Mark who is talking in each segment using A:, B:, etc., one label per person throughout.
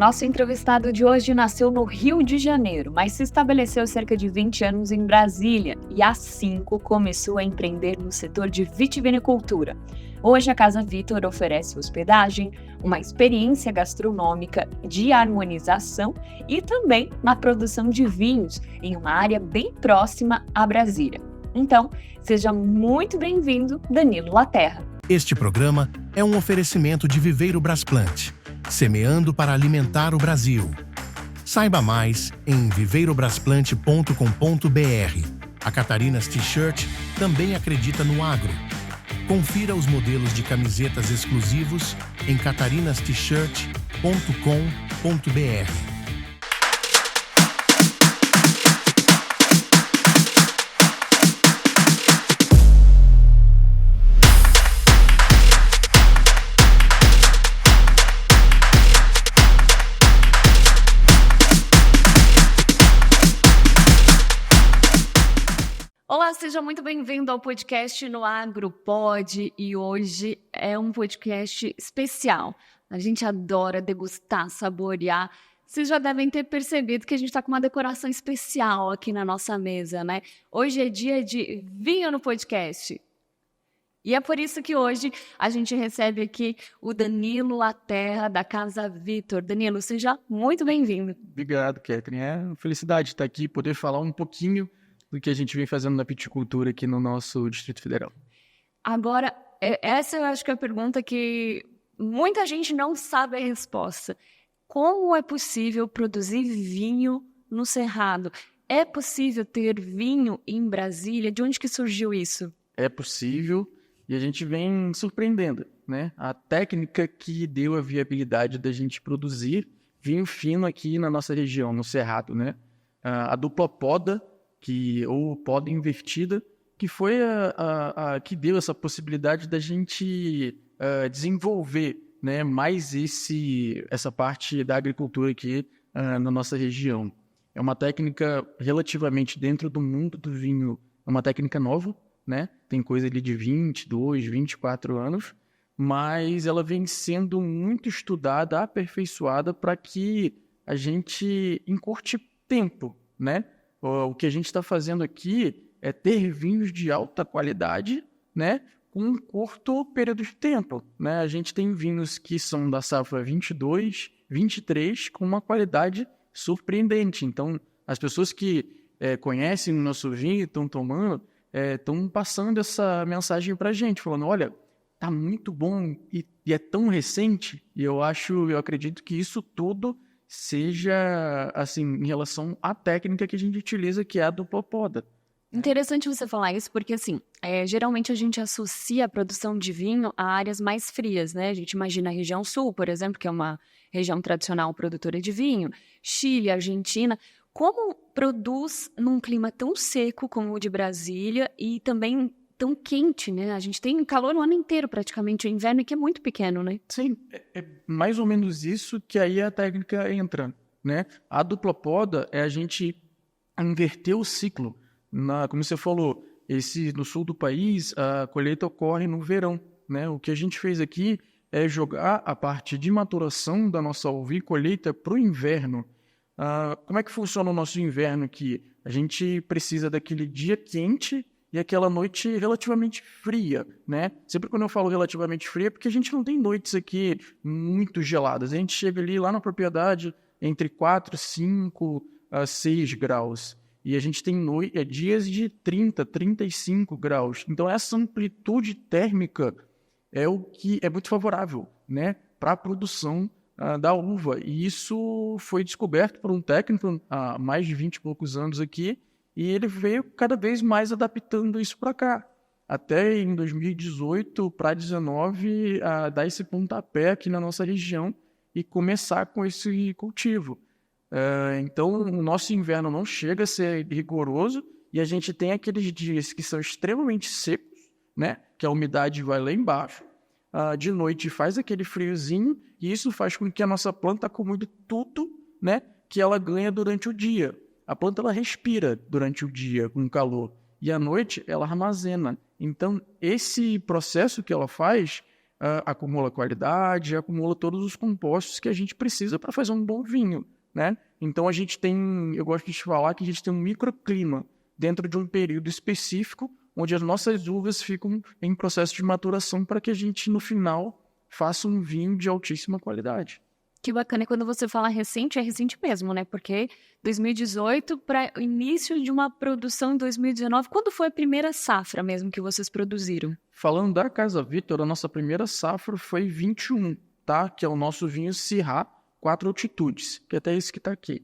A: nosso entrevistado de hoje nasceu no Rio de Janeiro, mas se estabeleceu cerca de 20 anos em Brasília e há 5 começou a empreender no setor de vitivinicultura. Hoje a Casa Vitor oferece hospedagem, uma experiência gastronômica de harmonização e também na produção de vinhos em uma área bem próxima a Brasília. Então, seja muito bem-vindo, Danilo Laterra.
B: Este programa é um oferecimento de Viveiro Brasplante, semeando para alimentar o Brasil. Saiba mais em viveirobrasplante.com.br. A Catarinas T-Shirt também acredita no agro. Confira os modelos de camisetas exclusivos em catarinast-shirt.com.br.
A: Olá, seja muito bem-vindo ao podcast no AgroPod e hoje é um podcast especial. A gente adora degustar, saborear. Vocês já devem ter percebido que a gente está com uma decoração especial aqui na nossa mesa, né? Hoje é dia de vinho no podcast. E é por isso que hoje a gente recebe aqui o Danilo Laterra, da Casa Vitor. Danilo, seja muito bem-vindo.
C: Obrigado, Catherine. É uma felicidade estar aqui e poder falar um pouquinho do que a gente vem fazendo na piticultura aqui no nosso Distrito Federal.
A: Agora, essa eu acho que é a pergunta que muita gente não sabe a resposta. Como é possível produzir vinho no Cerrado? É possível ter vinho em Brasília? De onde que surgiu isso?
C: É possível e a gente vem surpreendendo, né? A técnica que deu a viabilidade da gente produzir vinho fino aqui na nossa região, no Cerrado, né? A dupla poda, ou poda invertida, que foi a que deu essa possibilidade da gente desenvolver, né, mais essa parte da agricultura aqui na nossa região. É uma técnica relativamente dentro do mundo do vinho, é uma técnica nova, né? Tem coisa ali de 22, 24 anos, mas ela vem sendo muito estudada, aperfeiçoada para que a gente encurte tempo, né? O que a gente está fazendo aqui é ter vinhos de alta qualidade, né, com um curto período de tempo, né? A gente tem vinhos que são da safra 22, 23, com uma qualidade surpreendente. Então, as pessoas que conhecem o nosso vinho e estão tomando, estão passando essa mensagem para a gente, falando, olha, tá muito bom e é tão recente, e eu acredito que isso tudo seja, assim, em relação à técnica que a gente utiliza, que é a dupla poda.
A: Interessante você falar isso, porque, assim, geralmente a gente associa a produção de vinho a áreas mais frias, né? A gente imagina a região sul, por exemplo, que é uma região tradicional produtora de vinho, Chile, Argentina. Como produz num clima tão seco como o de Brasília e também tão quente, né? A gente tem calor o ano inteiro, praticamente. O inverno aqui é muito pequeno, né?
C: Sim, é mais ou menos isso que aí a técnica entra, né? A dupla poda é a gente inverter o ciclo. Como você falou, no sul do país, a colheita ocorre no verão, né? O que a gente fez aqui é jogar a parte de maturação da nossa uva e colheita para o inverno. Como é que funciona o nosso inverno aqui? A gente precisa daquele dia quente e aquela noite relativamente fria, né? Sempre quando eu falo relativamente fria é porque a gente não tem noites aqui muito geladas. A gente chega ali lá na propriedade entre 4, 5 a 6 graus. E a gente tem dias de 30, 35 graus. Então essa amplitude térmica é o que é muito favorável, né, para a produção da uva. E isso foi descoberto por um técnico há mais de 20 e poucos anos aqui, e ele veio cada vez mais adaptando isso para cá. Até em 2018 para 2019, dar esse pontapé aqui na nossa região e começar com esse cultivo. Então, o nosso inverno não chega a ser rigoroso e a gente tem aqueles dias que são extremamente secos, né? Que a umidade vai lá embaixo. De noite faz aquele friozinho e isso faz com que a nossa planta acumule tudo, né, que ela ganha durante o dia. A planta ela respira durante o dia com calor e à noite ela armazena. Então, esse processo que ela faz acumula qualidade, acumula todos os compostos que a gente precisa para fazer um bom vinho, né? Então a gente tem, eu gosto de te falar que a gente tem um microclima dentro de um período específico, onde as nossas uvas ficam em processo de maturação para que a gente, no final, faça um vinho de altíssima qualidade.
A: Que bacana, e quando você fala recente, é recente mesmo, né? Porque 2018 para o início de uma produção em 2019, quando foi a primeira safra mesmo que vocês produziram?
C: Falando da Casa Vitor, a nossa primeira safra foi 21, tá? Que é o nosso vinho Syrah 4 altitudes, que é até esse que está aqui.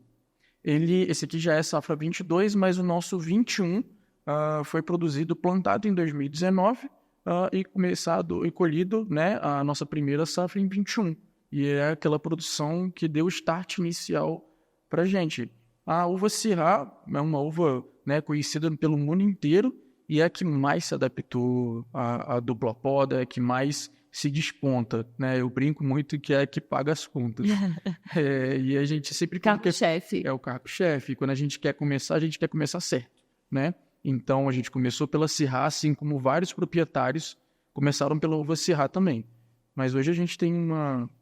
C: Esse aqui já é safra 22, mas o nosso 21 foi produzido, plantado em 2019 e colhido, né, a nossa primeira safra em 21. E é aquela produção que deu o start inicial para a gente. A uva Syrah é uma uva, né, conhecida pelo mundo inteiro e é a que mais se adaptou à dupla poda, é a que mais se desponta, né? Eu brinco muito que é a que paga as contas. E a gente sempre...
A: Carro-chefe.
C: É o carro-chefe. Quando a gente quer começar certo, né? Então a gente começou pela Syrah, assim como vários proprietários começaram pela uva Syrah também. Mas hoje a gente tem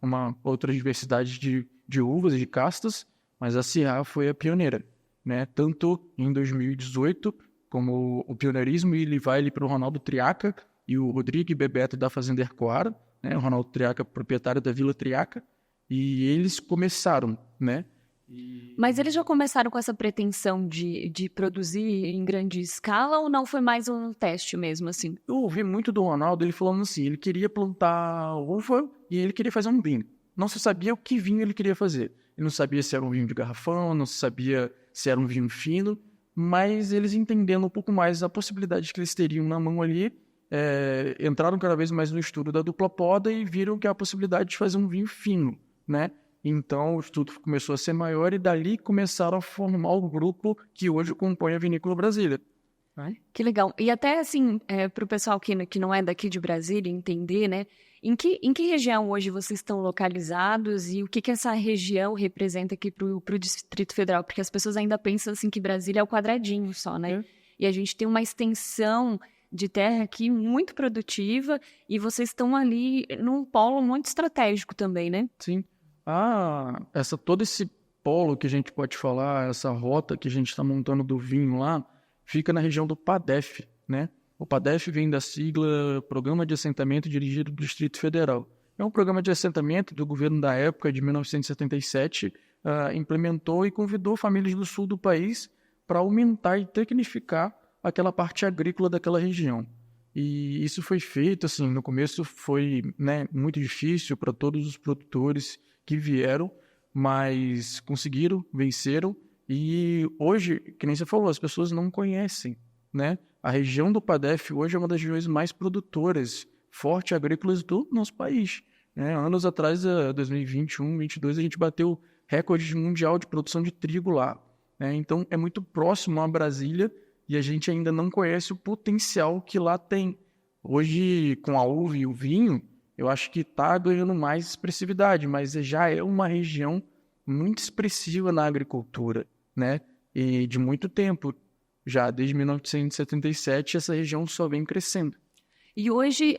C: uma outra diversidade de uvas e de castas, mas a Syrah foi a pioneira, né? Tanto em 2018, como o pioneirismo, e ele vai ali para o Ronaldo Triaca e o Rodrigo Bebeto da Fazenda Ercoara, né? O Ronaldo Triaca, proprietário da Vila Triaca, e eles começaram, né?
A: Mas eles já começaram com essa pretensão de produzir em grande escala ou não foi mais um teste mesmo, assim?
C: Eu ouvi muito do Ronaldo, ele falando assim, ele queria plantar uva e ele queria fazer um vinho. Não se sabia o que vinho ele queria fazer. Ele não sabia se era um vinho de garrafão, não se sabia se era um vinho fino, mas eles entendendo um pouco mais a possibilidade que eles teriam na mão ali, entraram cada vez mais no estudo da dupla poda e viram que há a possibilidade de fazer um vinho fino, né? Então o estudo começou a ser maior e dali começaram a formar o grupo que hoje compõe a Vinícola Brasília.
A: Que legal. E até assim, para o pessoal que não é daqui de Brasília entender, né? Em que região hoje vocês estão localizados e o que essa região representa aqui para o Distrito Federal? Porque as pessoas ainda pensam assim que Brasília é o quadradinho só, né? E a gente tem uma extensão de terra aqui muito produtiva e vocês estão ali num polo muito estratégico também, né?
C: Sim. Todo esse polo que a gente pode falar, essa rota que a gente está montando do vinho lá, fica na região do PADEF, né? O PADEF vem da sigla Programa de Assentamento Dirigido do Distrito Federal. É um programa de assentamento do governo da época, de 1977, implementou e convidou famílias do sul do país para aumentar e tecnificar aquela parte agrícola daquela região. E isso foi feito, assim, no começo foi, né, muito difícil para todos os produtores que vieram, mas conseguiram, venceram, e hoje, que nem você falou, as pessoas não conhecem, né? A região do PADEF hoje é uma das regiões mais produtoras, forte agrícolas do nosso país, né? Anos atrás, 2021, 2022, a gente bateu recorde mundial de produção de trigo lá, né? Então, é muito próximo a Brasília e a gente ainda não conhece o potencial que lá tem. Hoje, com a uva e o vinho, eu acho que está ganhando mais expressividade, mas já é uma região muito expressiva na agricultura, né? E de muito tempo. Já desde 1977, essa região só vem crescendo.
A: E hoje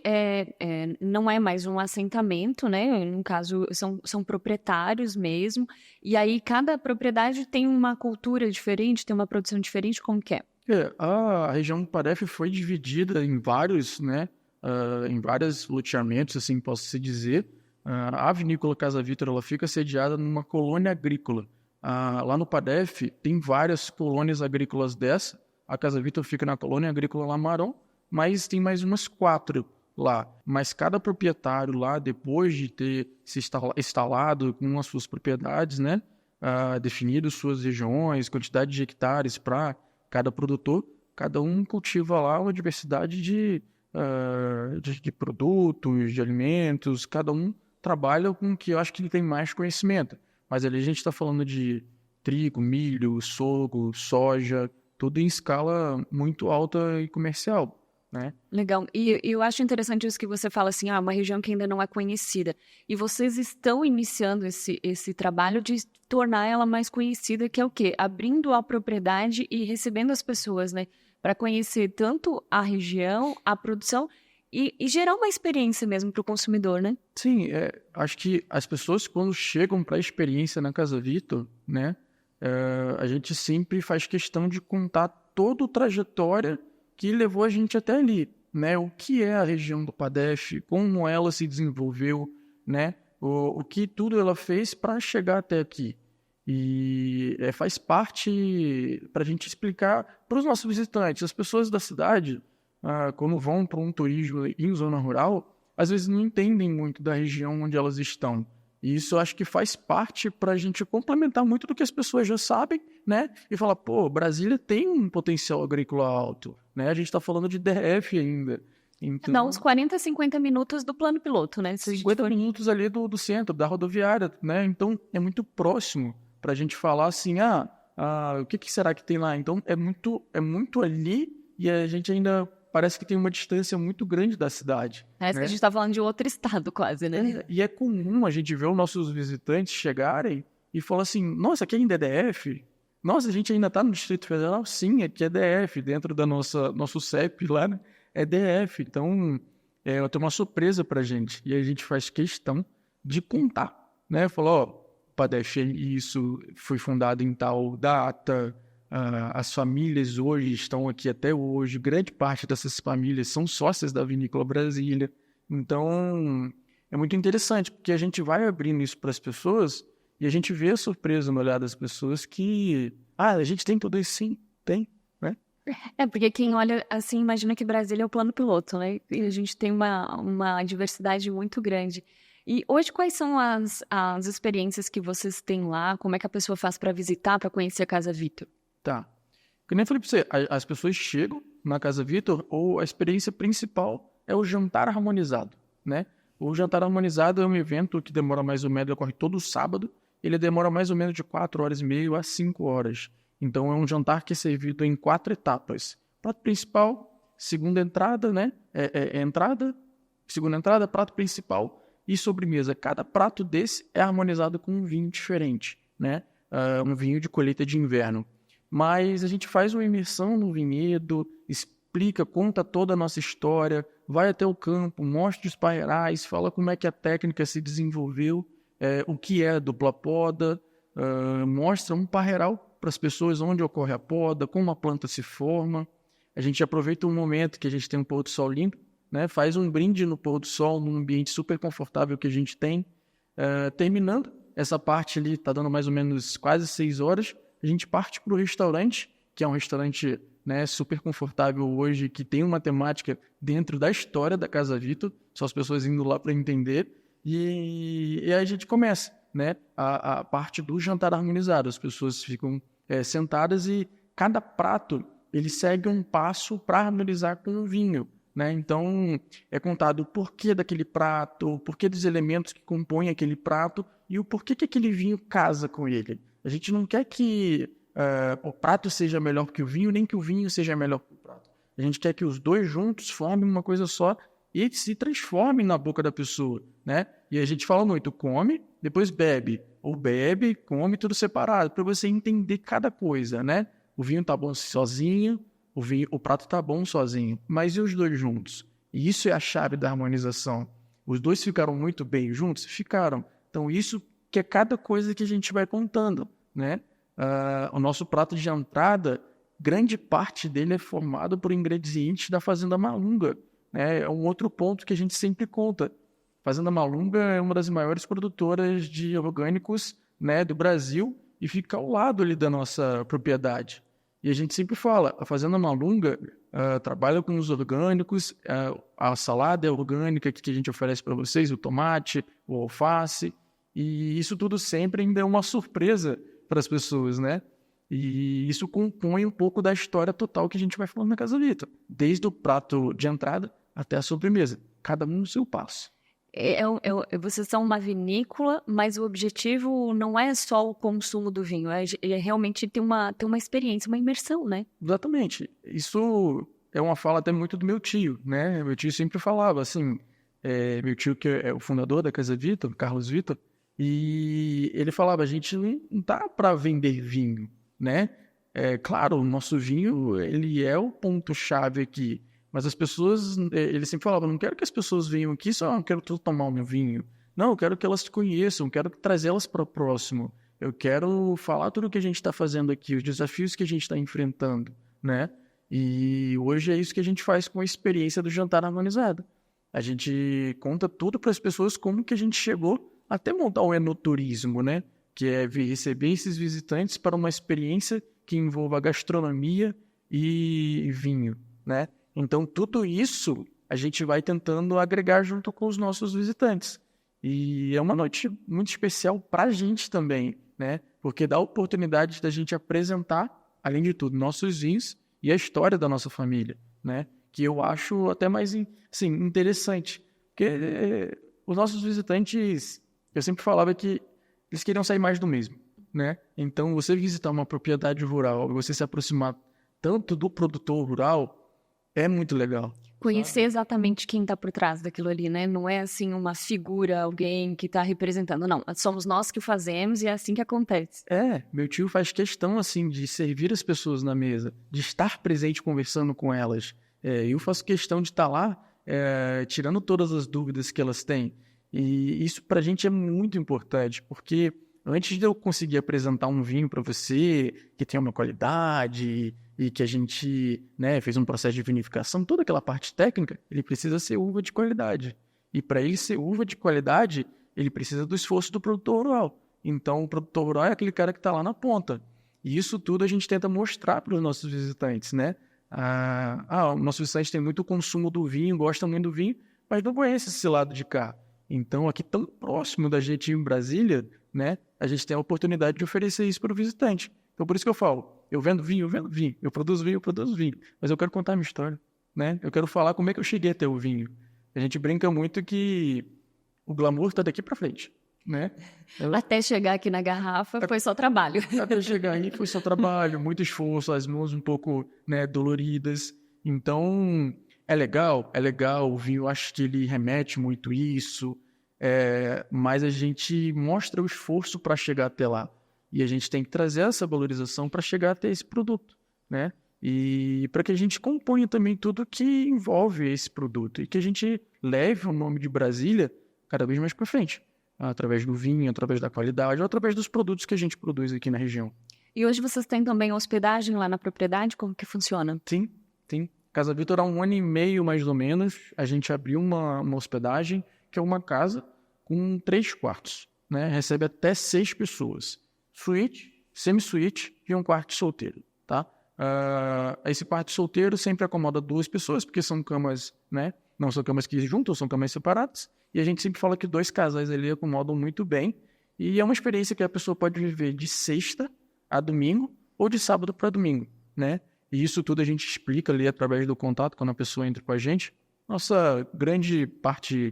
A: não é mais um assentamento, né? No caso, são proprietários mesmo. E aí, cada propriedade tem uma cultura diferente, tem uma produção diferente, como que é?
C: A região do PADEF foi dividida em vários, né? Em vários loteamentos, assim posso se dizer. A Vinícola Casa Vitor, ela fica sediada numa colônia agrícola. Lá no PADEF tem várias colônias agrícolas dessa. A Casa Vitor fica na colônia agrícola Lamarão, mas tem mais umas 4 lá. Mas cada proprietário lá, depois de ter se instalado com as suas propriedades, né, definido suas regiões, quantidade de hectares para cada produtor, cada um cultiva lá uma diversidade de produtos, de alimentos, cada um trabalha com o que eu acho que ele tem mais conhecimento. Mas ali a gente está falando de trigo, milho, sorgo, soja, tudo em escala muito alta e comercial, né?
A: Legal. E eu acho interessante isso que você fala assim, uma região que ainda não é conhecida. E vocês estão iniciando esse trabalho de tornar ela mais conhecida, que é o quê? Abrindo a propriedade e recebendo as pessoas, né? Para conhecer tanto a região, a produção e gerar uma experiência mesmo para o consumidor, né?
C: Sim, acho que as pessoas quando chegam para a experiência na Casa Vitor, né, a gente sempre faz questão de contar toda a trajetória que levou a gente até ali, né? O que é a região do Padef, como ela se desenvolveu, né? O que tudo ela fez para chegar até aqui. E faz parte para a gente explicar para os nossos visitantes. As pessoas da cidade, quando vão para um turismo em zona rural, às vezes não entendem muito da região onde elas estão. E isso eu acho que faz parte para a gente complementar muito do que as pessoas já sabem, né? E falar, pô, Brasília tem um potencial agrícola alto, né? A gente está falando de DF ainda. Então,
A: Dá uns 40, 50 minutos do plano piloto, né? Se a gente
C: 50
A: for-
C: minutos ali do centro, da rodoviária, né? Então, é muito próximo para a gente falar assim, o que será que tem lá? Então, é muito ali e a gente ainda parece que tem uma distância muito grande da cidade.
A: Parece
C: né?
A: que a gente está falando de outro estado quase, né?
C: E é comum a gente ver os nossos visitantes chegarem e falar assim, nossa, aqui ainda é DF? Nossa, a gente ainda está no Distrito Federal? Sim, aqui é DF, dentro da nosso CEP lá, né? É DF. Então, é uma surpresa para a gente. E a gente faz questão de contar, né? Falar, ó, o Padef, isso foi fundado em tal data, as famílias hoje estão aqui até hoje, grande parte dessas famílias são sócias da Vinícola Brasília. Então, é muito interessante, porque a gente vai abrindo isso para as pessoas e a gente vê a surpresa no olhar das pessoas que, a gente tem tudo isso sim, tem, né?
A: Porque quem olha assim imagina que Brasília é o plano piloto, né? E a gente tem uma diversidade muito grande. E hoje, quais são as experiências que vocês têm lá? Como é que a pessoa faz para visitar, para conhecer a Casa Vitor?
C: Tá. Que nem eu falei para você, as pessoas chegam na Casa Vitor, ou a experiência principal é o jantar harmonizado, né? O jantar harmonizado é um evento que demora mais ou menos, ocorre todo sábado, ele demora mais ou menos de 4h30 a 5 horas. Então é um jantar que é servido em 4 etapas. Prato principal, segunda entrada, né? Entrada, segunda entrada, prato principal e sobremesa. Cada prato desse é harmonizado com um vinho diferente, né? Um vinho de colheita de inverno. Mas a gente faz uma imersão no vinhedo, explica, conta toda a nossa história, vai até o campo, mostra os parreirais, fala como é que a técnica se desenvolveu, o que é a dupla poda, mostra um parreiral para as pessoas onde ocorre a poda, como a planta se forma. A gente aproveita um momento que a gente tem um pôr do sol lindo, né? Faz um brinde no pôr do sol, num ambiente super confortável que a gente tem. Terminando essa parte ali, está dando mais ou menos quase 6 horas, a gente parte para o restaurante, que é um restaurante, né, super confortável hoje, que tem uma temática dentro da história da Casa Vitor, só as pessoas indo lá para entender, e aí a gente começa, né, a parte do jantar harmonizado. As pessoas ficam sentadas e cada prato ele segue um passo para harmonizar com o vinho, né? Então é contado o porquê daquele prato, o porquê dos elementos que compõem aquele prato e o porquê que aquele vinho casa com ele. A gente não quer que o prato seja melhor que o vinho, nem que o vinho seja melhor que o prato. A gente quer que os dois juntos formem uma coisa só e se transformem na boca da pessoa, né? E a gente fala muito, come, depois bebe. Ou bebe, come, tudo separado, para você entender cada coisa, né? O vinho tá bom sozinho, o prato tá bom sozinho, mas e os dois juntos? E isso é a chave da harmonização. Os dois ficaram muito bem juntos? Ficaram. Então isso que é cada coisa que a gente vai contando, né? O nosso prato de entrada, grande parte dele é formado por ingredientes da Fazenda Malunga, né? É um outro ponto que a gente sempre conta. Fazenda Malunga é uma das maiores produtoras de orgânicos, né, do Brasil e fica ao lado ali da nossa propriedade. E a gente sempre fala, a Fazenda Malunga trabalha com os orgânicos, a salada é orgânica que a gente oferece para vocês, o tomate, o alface, e isso tudo sempre ainda é uma surpresa para as pessoas, né? E isso compõe um pouco da história total que a gente vai falando na Casa Vitor, desde o prato de entrada até a sobremesa, cada um no seu passo.
A: Vocês são uma vinícola, mas o objetivo não é só o consumo do vinho, é realmente ter uma experiência, uma imersão, né?
C: Exatamente. Isso é uma fala até muito do meu tio, né? Meu tio sempre falava assim, meu tio que é o fundador da Casa Vitor, Carlos Vitor, e ele falava, a gente não tá para vender vinho, né? Claro, o nosso vinho, ele é o ponto-chave aqui, Mas as pessoas, ele sempre falava, não quero que as pessoas venham aqui só, não quero tomar o meu vinho. Não, eu quero que elas te conheçam, eu quero trazê-las para o próximo. Eu quero falar tudo o que a gente está fazendo aqui, os desafios que a gente está enfrentando, né? E hoje é isso que a gente faz com a experiência do Jantar Harmonizado. A gente conta tudo para as pessoas como que a gente chegou até montar o enoturismo, né? Que é receber esses visitantes para uma experiência que envolva gastronomia e vinho, né? Então, tudo isso a gente vai tentando agregar junto com os nossos visitantes. E é uma noite muito especial para a gente também, né? Porque dá a oportunidade da gente apresentar, além de tudo, nossos vinhos e a história da nossa família, né? Que eu acho até mais assim, interessante. Porque os nossos visitantes, eu sempre falava que eles queriam sair mais do mesmo, né? Então, você visitar uma propriedade rural, você se aproximar tanto do produtor rural, é muito legal.
A: Conhecer exatamente quem está por trás daquilo ali, né? Não é assim uma figura, alguém que está representando. Não, somos nós que fazemos e é assim que acontece.
C: Meu tio faz questão, assim, de servir as pessoas na mesa, de estar presente conversando com elas. Eu faço questão de estar lá, tirando todas as dúvidas que elas têm. E isso pra gente é muito importante, porque antes de eu conseguir apresentar um vinho para você, que tem uma qualidade e que a gente, né, fez um processo de vinificação, toda aquela parte técnica, ele precisa ser uva de qualidade. E para ele ser uva de qualidade, ele precisa do esforço do produtor rural. Então, o produtor rural é aquele cara que está lá na ponta. E isso tudo a gente tenta mostrar para os nossos visitantes, né? O nosso visitante tem muito consumo do vinho, gosta muito do vinho, mas não conhece esse lado de cá. Então, aqui tão próximo da gente em Brasília, né, a gente tem a oportunidade de oferecer isso para o visitante. Então, por isso que eu falo, eu vendo vinho, eu produzo vinho, mas eu quero contar a minha história, né? Eu quero falar como é que eu cheguei até o vinho. A gente brinca muito que o glamour está daqui para frente, né?
A: Até chegar aqui na garrafa foi só trabalho.
C: Até chegar aí foi só trabalho, muito esforço, as mãos um pouco, né, doloridas. Então, é legal, o vinho, eu acho que ele remete muito isso, mas a gente mostra o esforço para chegar até lá. E a gente tem que trazer essa valorização para chegar até esse produto, né? E para que a gente componha também tudo que envolve esse produto e que a gente leve o nome de Brasília cada vez mais para frente, através do vinho, através da qualidade, ou através dos produtos que a gente produz aqui na região.
A: E hoje vocês têm também hospedagem lá na propriedade? Como que funciona?
C: Sim. Casa Vitor, há 1 ano e meio, mais ou menos, a gente abriu uma hospedagem, que é uma casa com 3 quartos, né? Recebe até 6 pessoas. Suíte, semi-suíte e um quarto solteiro, tá? Esse quarto solteiro sempre acomoda 2 pessoas, porque são camas, né? Não são camas que juntam, são camas separadas. E a gente sempre fala que 2 casais ali acomodam muito bem. E é uma experiência que a pessoa pode viver de sexta a domingo ou de sábado para domingo, né? E isso tudo a gente explica ali através do contato, quando a pessoa entra com a gente. Nossa grande parte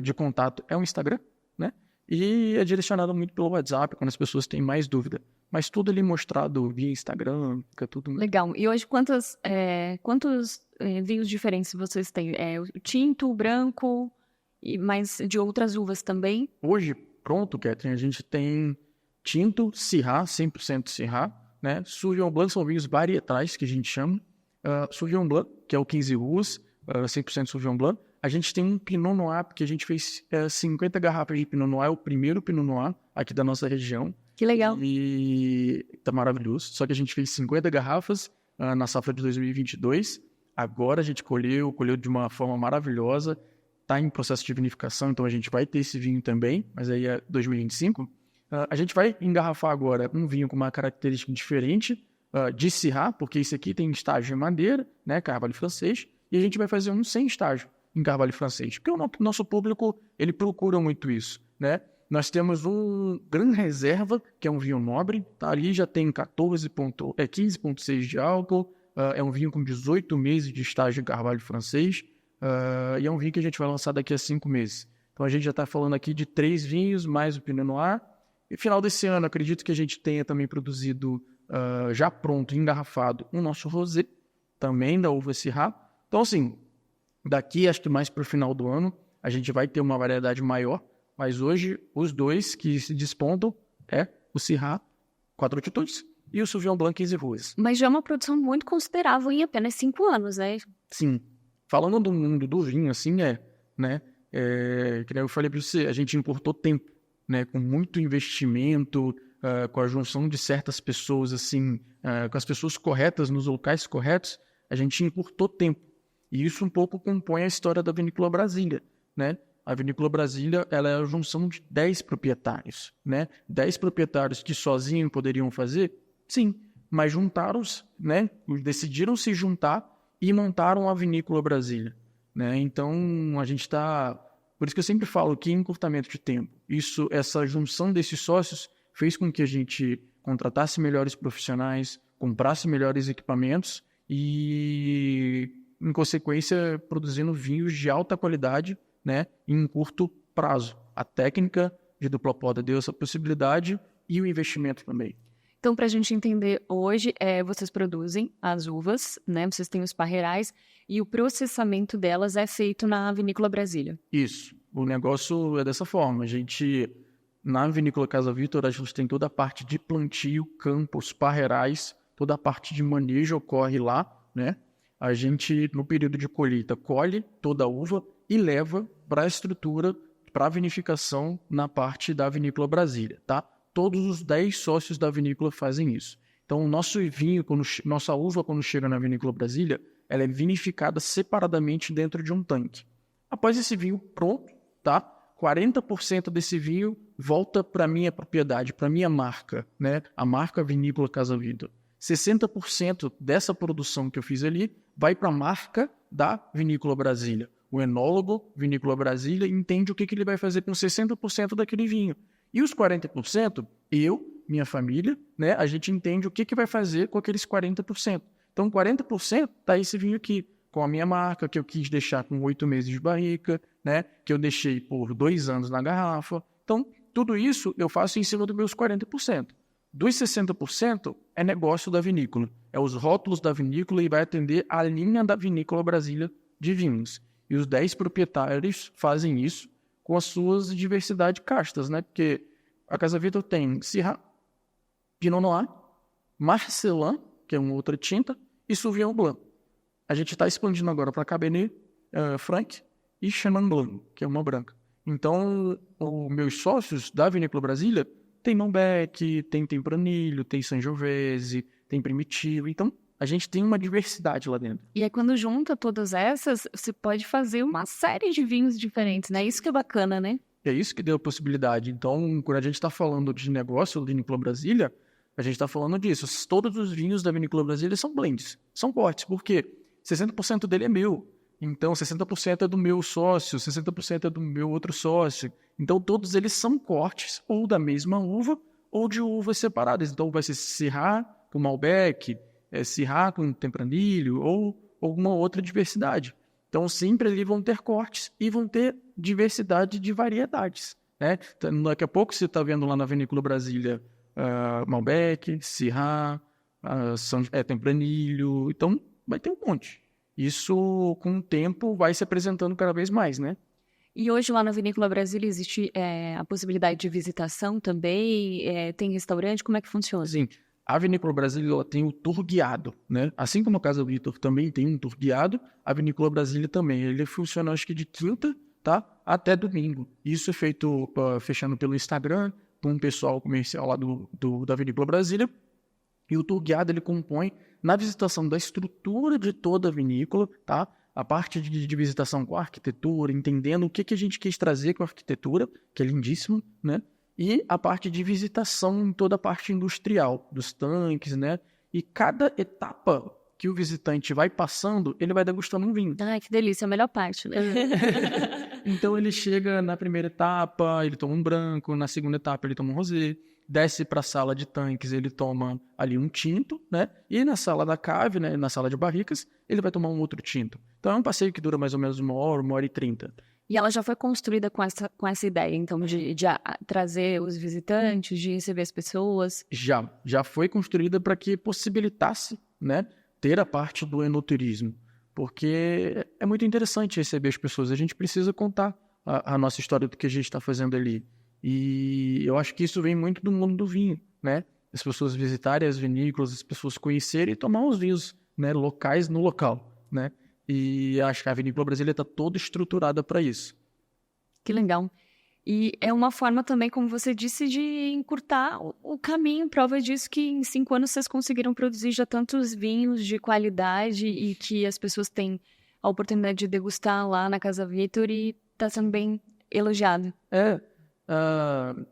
C: de contato é o Instagram, né? E é direcionado muito pelo WhatsApp, quando as pessoas têm mais dúvida. Mas tudo ali mostrado via Instagram, fica tudo...
A: Legal. E hoje quantos vinhos diferentes vocês têm? O tinto, o branco, e mais de outras uvas também?
C: Hoje, pronto, Catherine, a gente tem tinto, Syrah, 100% Syrah, né? Sauvignon Blanc são vinhos varietais, que a gente chama. Sauvignon Blanc, que é o 15 ruas, 100% Sauvignon Blanc. A gente tem um Pinot Noir, porque a gente fez 50 garrafas de Pinot Noir, é o primeiro Pinot Noir aqui da nossa região.
A: Que legal.
C: E tá maravilhoso. Só que a gente fez 50 garrafas na safra de 2022. Agora a gente colheu de uma forma maravilhosa. Tá em processo de vinificação, então a gente vai ter esse vinho também, mas aí é 2025. A gente vai engarrafar agora um vinho com uma característica diferente de Syrah, porque esse aqui tem estágio em madeira, né, carvalho francês, e a gente vai fazer um sem estágio em carvalho francês, porque o nosso público, ele procura muito isso, né? Nós temos um Gran Reserva, que é um vinho nobre, tá? Ali já tem 15,6 de álcool, é um vinho com 18 meses de estágio em carvalho francês, e é um vinho que a gente vai lançar daqui a 5 meses. Então a gente já está falando aqui de 3 vinhos, mais o Pinot Noir. E final desse ano, acredito que a gente tenha também produzido, já pronto, engarrafado, o nosso rosé, também da uva Syrah. Então, assim, daqui, acho que mais para o final do ano, a gente vai ter uma variedade maior, mas hoje os 2 que se despontam é o Syrah 4 altitudes e o Sauvignon Blanc 15 ruas.
A: Mas já é uma produção muito considerável em apenas 5 anos, né?
C: Sim. Falando do mundo do vinho, assim, né? Que nem eu falei para você, a gente importou tempo, né? Com muito investimento, com a junção de certas pessoas, assim, com as pessoas corretas, nos locais corretos, a gente importou tempo. E isso um pouco compõe a história da Vinícola Brasília, né? A Vinícola Brasília, ela é a junção de 10 proprietários, né? 10 proprietários que sozinhos poderiam fazer? Sim, mas juntaram-se, né? Decidiram se juntar e montaram a Vinícola Brasília, né? Então, a gente está... Por isso que eu sempre falo que encurtamento de tempo. Essa junção desses sócios fez com que a gente contratasse melhores profissionais, comprasse melhores equipamentos e, em consequência, produzindo vinhos de alta qualidade, né, em um curto prazo. A técnica de dupla poda deu essa possibilidade e o investimento também.
A: Então, para a gente entender hoje, vocês produzem as uvas, né? Vocês têm os parreirais e o processamento delas é feito na Vinícola Brasília.
C: Isso. O negócio é dessa forma. Na Vinícola Casa Vitor, a gente tem toda a parte de plantio, campos, parreirais, toda a parte de manejo ocorre lá, né? A gente, no período de colheita, colhe toda a uva e leva para a estrutura, para a vinificação na parte da Vinícola Brasília, tá? Todos os 10 sócios da vinícola fazem isso. Então, o nosso vinho, nossa uva, quando chega na Vinícola Brasília, ela é vinificada separadamente dentro de um tanque. Após esse vinho pronto, tá? 40% desse vinho volta para a minha propriedade, para a minha marca, né? A marca Vinícola Casa Vitor. 60% dessa produção que eu fiz ali vai para a marca da Vinícola Brasília. O enólogo Vinícola Brasília entende o que ele vai fazer com 60% daquele vinho. E os 40%, minha família, né, a gente entende o que vai fazer com aqueles 40%. Então, 40% tá esse vinho aqui, com a minha marca, que eu quis deixar com 8 meses de barrica, né, que eu deixei por 2 anos na garrafa. Então, tudo isso eu faço em cima dos meus 40%. Dos 60% é negócio da vinícola. É os rótulos da vinícola e vai atender a linha da Vinícola Brasília de vinhos. E os 10 proprietários fazem isso com as suas diversidades castas, né? Porque a Casa Vitor tem Syrah, Pinot Noir, Marcelin, que é uma outra tinta, e Sauvignon Blanc. A gente está expandindo agora para Cabernet Franc e Chenin Blanc, que é uma branca. Então, os meus sócios da Vinícola Brasília tem Malbec, tem Tempranillo, tem Sangiovese, tem Primitivo. Então, a gente tem uma diversidade lá dentro.
A: E aí, quando junta todas essas, você pode fazer uma série de vinhos diferentes, né? Isso que é bacana, né?
C: É isso que deu a possibilidade. Então, quando a gente está falando de negócio da Vinícola Brasília, a gente está falando disso. Todos os vinhos da Vinícola Brasília são blends, são cortes, porque 60% dele é meu. Então, 60% é do meu sócio, 60% é do meu outro sócio. Então, todos eles são cortes ou da mesma uva ou de uvas separadas. Então, vai ser Syrah com Malbec, Syrah com Tempranillo ou alguma outra diversidade. Então, sempre ali vão ter cortes e vão ter diversidade de variedades, né? Então, daqui a pouco você está vendo lá na Vinícola Brasília Malbec, Syrah, Tempranillo. Então, vai ter um monte. Isso, com o tempo, vai se apresentando cada vez mais, né?
A: E hoje lá na Vinícola Brasília existe a possibilidade de visitação também? Tem restaurante? Como é que funciona?
C: Sim. A Vinícola Brasília ela tem o tour guiado, né? Assim como a Casa Vitor também tem um tour guiado, a Vinícola Brasília também. Ele funciona, acho que de quinta, tá? Até domingo. Isso é feito fechando pelo Instagram, com um pessoal comercial lá da Vinícola Brasília. E o tour guiado ele compõe na visitação da estrutura de toda a vinícola, tá? A parte de visitação com a arquitetura, entendendo o que a gente quis trazer com a arquitetura, que é lindíssimo, né? E a parte de visitação em toda a parte industrial, dos tanques, né? E cada etapa que o visitante vai passando, ele vai degustando um vinho.
A: Ai, que delícia, a melhor parte, né?
C: Então ele chega na primeira etapa, ele toma um branco, na segunda etapa ele toma um rosé, desce para a sala de tanques, ele toma ali um tinto, né? E na sala da cave, né? Na sala de barricas, ele vai tomar um outro tinto. Então é um passeio que dura mais ou menos 1 hora e 30.
A: E ela já foi construída com essa ideia, então, de trazer os visitantes, de receber as pessoas?
C: Já foi construída para que possibilitasse, né, ter a parte do enoturismo. Porque é muito interessante receber as pessoas. A gente precisa contar a nossa história do que a gente está fazendo ali. E eu acho que isso vem muito do mundo do vinho, né? As pessoas visitarem as vinícolas, as pessoas conhecerem e tomar os vinhos, né, locais no local, né? E acho que a Vinícola Brasília está toda estruturada para isso.
A: Que legal. E é uma forma também, como você disse, de encurtar o caminho. Prova disso que em 5 anos vocês conseguiram produzir já tantos vinhos de qualidade e que as pessoas têm a oportunidade de degustar lá na Casa Vitor e está sendo bem elogiado.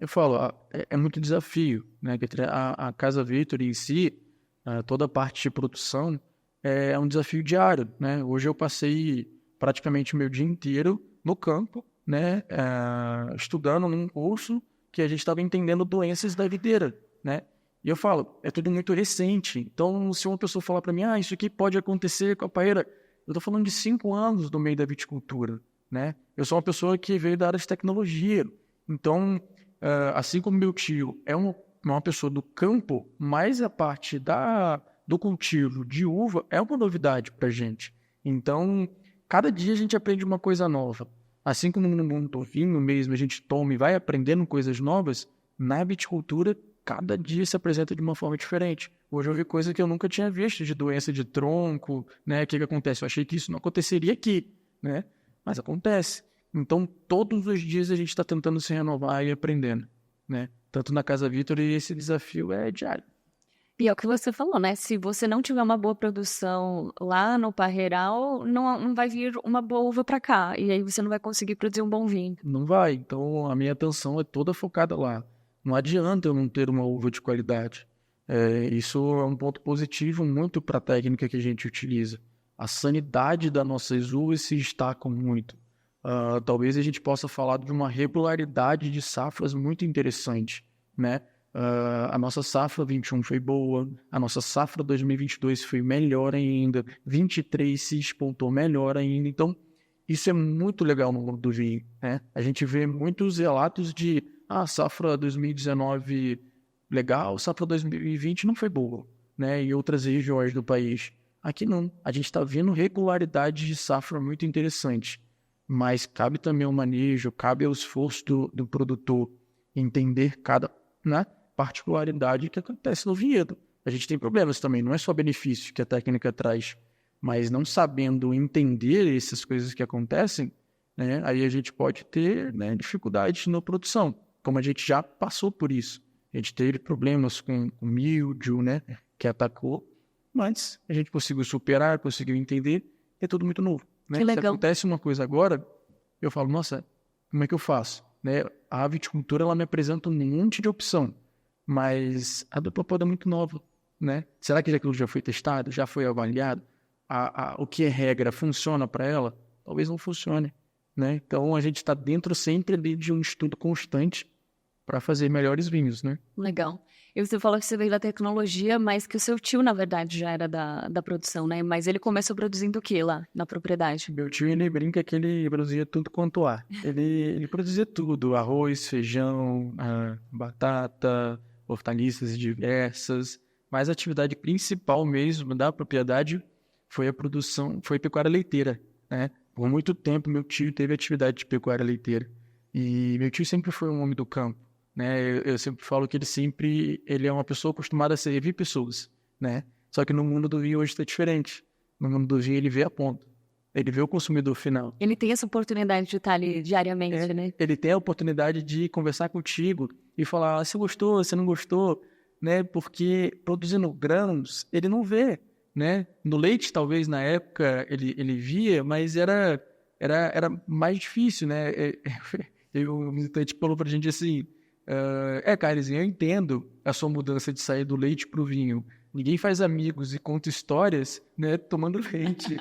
C: Eu falo, é muito desafio, né? A Casa Vitor em si, toda a parte de produção é um desafio diário, né? Hoje eu passei praticamente o meu dia inteiro no campo, né? Estudando num curso que a gente estava entendendo doenças da videira, né? E eu falo, é tudo muito recente. Então, se uma pessoa falar para mim, isso aqui pode acontecer com a paeira, eu estou falando de 5 anos no meio da viticultura, né? Eu sou uma pessoa que veio da área de tecnologia. Então, assim como meu tio é uma pessoa do campo, mas a parte do cultivo de uva é uma novidade para a gente. Então, cada dia a gente aprende uma coisa nova. Assim como no mundo do vinho mesmo a gente toma e vai aprendendo coisas novas, na viticultura cada dia se apresenta de uma forma diferente. Hoje eu vi coisa que eu nunca tinha visto, de doença de tronco, né? O que acontece? Eu achei que isso não aconteceria aqui, né? Mas acontece. Então, todos os dias a gente está tentando se renovar e aprendendo, né? Tanto na Casa Vitor, e esse desafio é diário.
A: E é o que você falou, né? Se você não tiver uma boa produção lá no Parreiral, não vai vir uma boa uva para cá. E aí você não vai conseguir produzir um bom vinho.
C: Não vai. Então, a minha atenção é toda focada lá. Não adianta eu não ter uma uva de qualidade. Isso é um ponto positivo muito para a técnica que a gente utiliza. A sanidade das nossas uvas se destaca muito. Talvez a gente possa falar de uma regularidade de safras muito interessante, né? A nossa safra 21 foi boa, a nossa safra 2022 foi melhor ainda, 23 se despontou melhor ainda. Então, isso é muito legal no mundo do vinho, né? A gente vê muitos relatos de safra 2019 legal, safra 2020 não foi boa, né? Em outras regiões do país. Aqui não, a gente está vendo regularidade de safra muito interessante. Mas cabe também ao manejo, cabe ao esforço do produtor entender cada, né, particularidade que acontece no vinhedo. A gente tem problemas também, não é só benefício que a técnica traz, mas não sabendo entender essas coisas que acontecem, né, aí a gente pode ter, né, dificuldades na produção, como a gente já passou por isso. A gente teve problemas com míldio, né, que atacou, mas a gente conseguiu superar, conseguiu entender, é tudo muito novo. Né?
A: Que legal.
C: Se acontece uma coisa agora, eu falo, nossa, como é que eu faço? Né? A viticultura, ela me apresenta um monte de opção, mas a dupla poda é muito nova, né? Será que aquilo já foi testado, já foi avaliado? O que é regra funciona para ela? Talvez não funcione, né? Então a gente está dentro sempre de um estudo constante para fazer melhores vinhos, né?
A: Legal. E você falou que você veio da tecnologia, mas que o seu tio, na verdade, já era da produção, né? Mas ele começou produzindo o que lá na propriedade?
C: Meu tio, ele brinca que ele produzia tudo quanto há. Ele produzia tudo, arroz, feijão, batata, hortaliças diversas, mas a atividade principal mesmo da propriedade foi a produção, foi pecuária leiteira, né? Por muito tempo meu tio teve atividade de pecuária leiteira e meu tio sempre foi um homem do campo, né? Eu sempre falo que ele é uma pessoa acostumada a servir pessoas, né? Só que no mundo do vinho hoje está diferente. No mundo do vinho ele vê a ponta, ele vê o consumidor final.
A: Ele tem essa oportunidade de estar ali diariamente, né?
C: Ele tem a oportunidade de conversar contigo e falar se gostou, se não gostou, né? Porque produzindo grãos, ele não vê, né? No leite, talvez, na época, ele via, mas era mais difícil, né? O visitante falou pra gente assim, Carnezinho, eu entendo a sua mudança de sair do leite pro vinho. Ninguém faz amigos e conta histórias, né, tomando leite.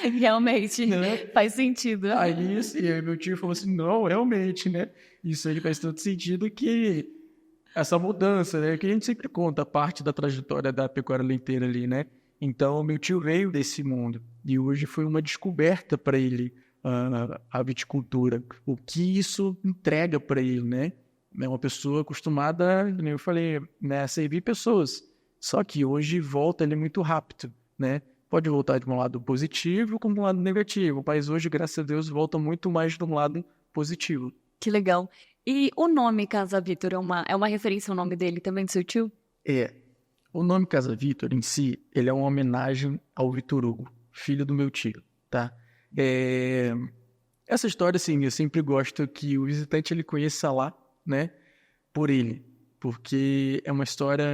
A: Realmente,
C: né?
A: Faz sentido.
C: Aí, assim, meu tio falou assim, não, realmente, né? Isso aí faz todo sentido que essa mudança, né? Que a gente sempre conta parte da trajetória da pecuária leiteira ali, né? Então, meu tio veio desse mundo e hoje foi uma descoberta para ele a viticultura. O que isso entrega para ele, né? É uma pessoa acostumada, como eu falei, né, a servir pessoas. Só que hoje volta ele muito rápido, né? Pode voltar de um lado positivo como de um lado negativo. Mas hoje, graças a Deus, volta muito mais de um lado positivo.
A: Que legal. E o nome Casa Vitor é uma referência ao nome dele também, do seu tio?
C: O nome Casa Vitor em si, ele é uma homenagem ao Vitor Hugo, filho do meu tio, tá? Essa história, assim, eu sempre gosto que o visitante ele conheça lá, né, por ele, porque é uma história,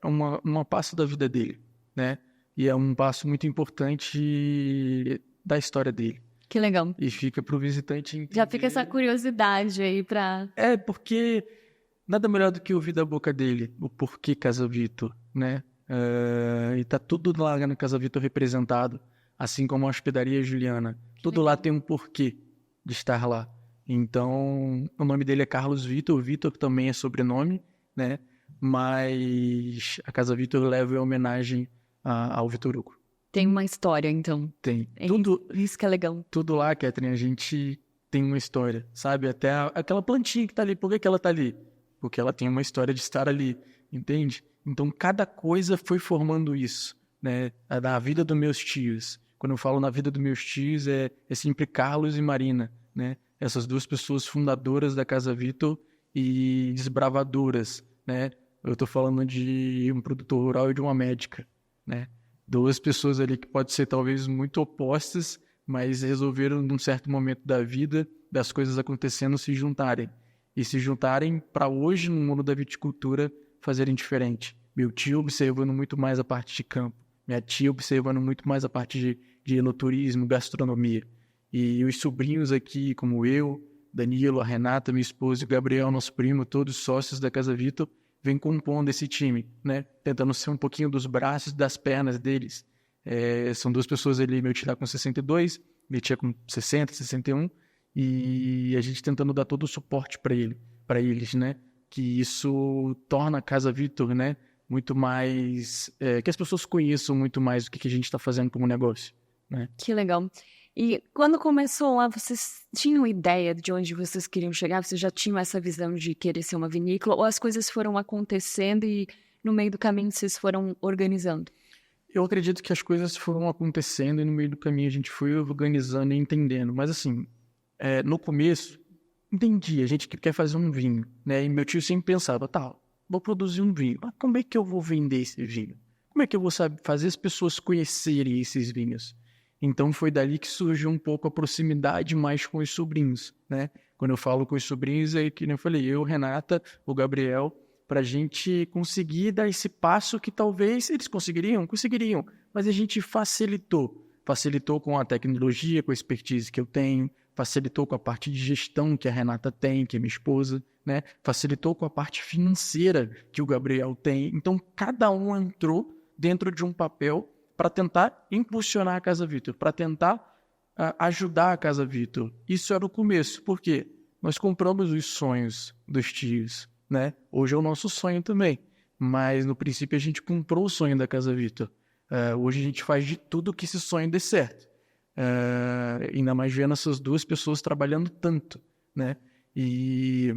C: uma passo da vida dele, né, e é um passo muito importante da história dele.
A: Que legal.
C: E fica pro visitante entender.
A: Já fica essa curiosidade aí pra...
C: Porque nada melhor do que ouvir da boca dele o porquê Casa Vitor, né? E tá tudo lá no Casa Vitor representado, assim como a Hospedaria Juliana. Tudo lá tem um porquê de estar lá. Então, o nome dele é Carlos Vitor. Vitor também é sobrenome, né? Mas a Casa Vitor leva em homenagem ao Vitor Hugo.
A: Tem uma história, então.
C: Tem.
A: Isso que é legal.
C: Tudo lá, Catherine, a gente tem uma história, sabe? Até aquela plantinha que tá ali, por que ela tá ali? Porque ela tem uma história de estar ali, entende? Então, cada coisa foi formando isso, né? Na vida dos meus tios. Quando eu falo na vida dos meus tios, é sempre Carlos e Marina, né? Essas duas pessoas fundadoras da Casa Vitor e desbravadoras, né? Eu tô falando de um produtor rural e de uma médica, né? Duas pessoas ali que podem ser talvez muito opostas, mas resolveram, num certo momento da vida, das coisas acontecendo, se juntarem. E se juntarem para hoje, no mundo da viticultura, fazerem diferente. Meu tio observando muito mais a parte de campo. Minha tia observando muito mais a parte de enoturismo, gastronomia. E os sobrinhos aqui, como eu, Danilo, a Renata, minha esposa, e o Gabriel, nosso primo, todos sócios da Casa Vitor, vem compondo esse time, né? Tentando ser um pouquinho dos braços e das pernas deles. São duas pessoas ali, meu tio tá com 62, minha tia com 60, 61, e a gente tentando dar todo o suporte para eles, né? Que isso torna a Casa Vitor, né, muito mais... que as pessoas conheçam muito mais o que a gente está fazendo como negócio, né?
A: Que legal. E quando começou lá, vocês tinham ideia de onde vocês queriam chegar? Vocês já tinham essa visão de querer ser uma vinícola? Ou as coisas foram acontecendo e no meio do caminho vocês foram organizando?
C: Eu acredito que as coisas foram acontecendo e no meio do caminho a gente foi organizando e entendendo. Mas assim, no começo, entendi, a gente quer fazer um vinho, né? E meu tio sempre pensava, tá, vou produzir um vinho, mas como é que eu vou vender esse vinho? Como é que eu vou fazer as pessoas conhecerem esses vinhos? Então foi dali que surgiu um pouco a proximidade mais com os sobrinhos, né? Quando eu falo com os sobrinhos, é que nem eu falei, eu, Renata, o Gabriel, para a gente conseguir dar esse passo que talvez eles conseguiriam, mas a gente facilitou com a tecnologia, com a expertise que eu tenho, facilitou com a parte de gestão que a Renata tem, que é minha esposa, né? Facilitou com a parte financeira que o Gabriel tem. Então cada um entrou dentro de um papel para tentar impulsionar a Casa Vitor, para tentar ajudar a Casa Vitor. Isso era o começo, porque nós compramos os sonhos dos tios, né? Hoje é o nosso sonho também, mas no princípio a gente comprou o sonho da Casa Vitor. Hoje a gente faz de tudo que esse sonho dê certo. Ainda mais vendo essas duas pessoas trabalhando tanto, né? E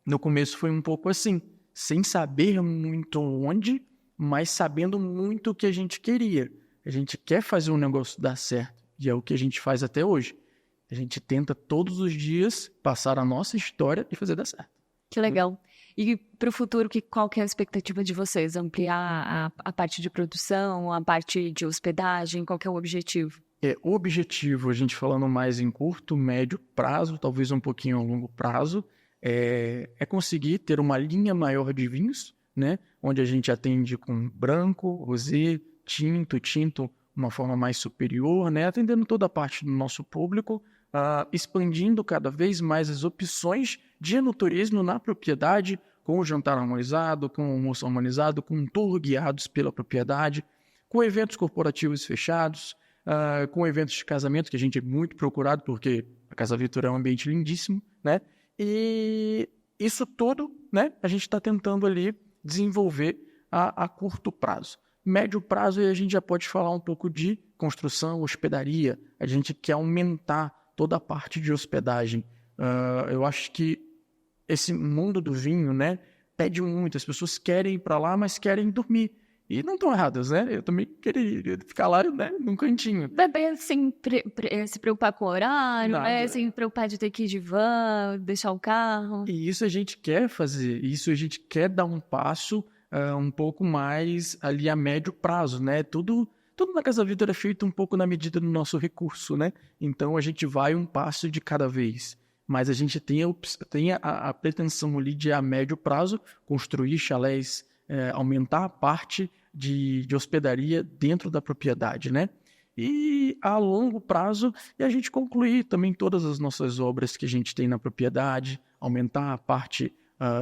C: no começo foi um pouco assim, sem saber muito onde, mas sabendo muito o que a gente queria. A gente quer fazer um negócio dar certo, e é o que a gente faz até hoje. A gente tenta todos os dias passar a nossa história e fazer dar certo.
A: Que legal. E para o futuro, qual que é a expectativa de vocês? Ampliar a parte de produção, a parte de hospedagem? Qual que é o objetivo?
C: O objetivo, a gente falando mais em curto, médio prazo, talvez um pouquinho a longo prazo, é conseguir ter uma linha maior de vinhos, né? Onde a gente atende com branco, rosé, tinto, uma forma mais superior, né? Atendendo toda a parte do nosso público, expandindo cada vez mais as opções de enoturismo na propriedade, com o jantar harmonizado, com o almoço harmonizado, com um tour guiados pela propriedade, com eventos corporativos fechados, com eventos de casamento, que a gente é muito procurado, porque a Casa Vitor é um ambiente lindíssimo, né? E isso tudo, né, a gente está tentando ali desenvolver a curto prazo. Médio prazo, a gente já pode falar um pouco de construção, hospedaria. A gente quer aumentar toda a parte de hospedagem. Eu acho que esse mundo do vinho, né, pede muito. As pessoas querem ir para lá, mas querem dormir. E não estão erradas, né? Eu também queria ficar lá, né, num cantinho.
A: Bem, sem se preocupar com o horário,
C: Nada.
A: sem preocupar de ter que ir de van, deixar o carro.
C: E isso a gente quer fazer. Isso a gente quer dar um passo um pouco mais ali a médio prazo, né? Tudo tudo na Casa Vitor é feito um pouco na medida do nosso recurso, né? Então a gente vai um passo de cada vez. Mas a gente tem a pretensão ali de, a médio prazo, construir chalés, aumentar a parte de hospedaria dentro da propriedade, né? E a longo prazo, a gente concluir também todas as nossas obras que a gente tem na propriedade, aumentar a parte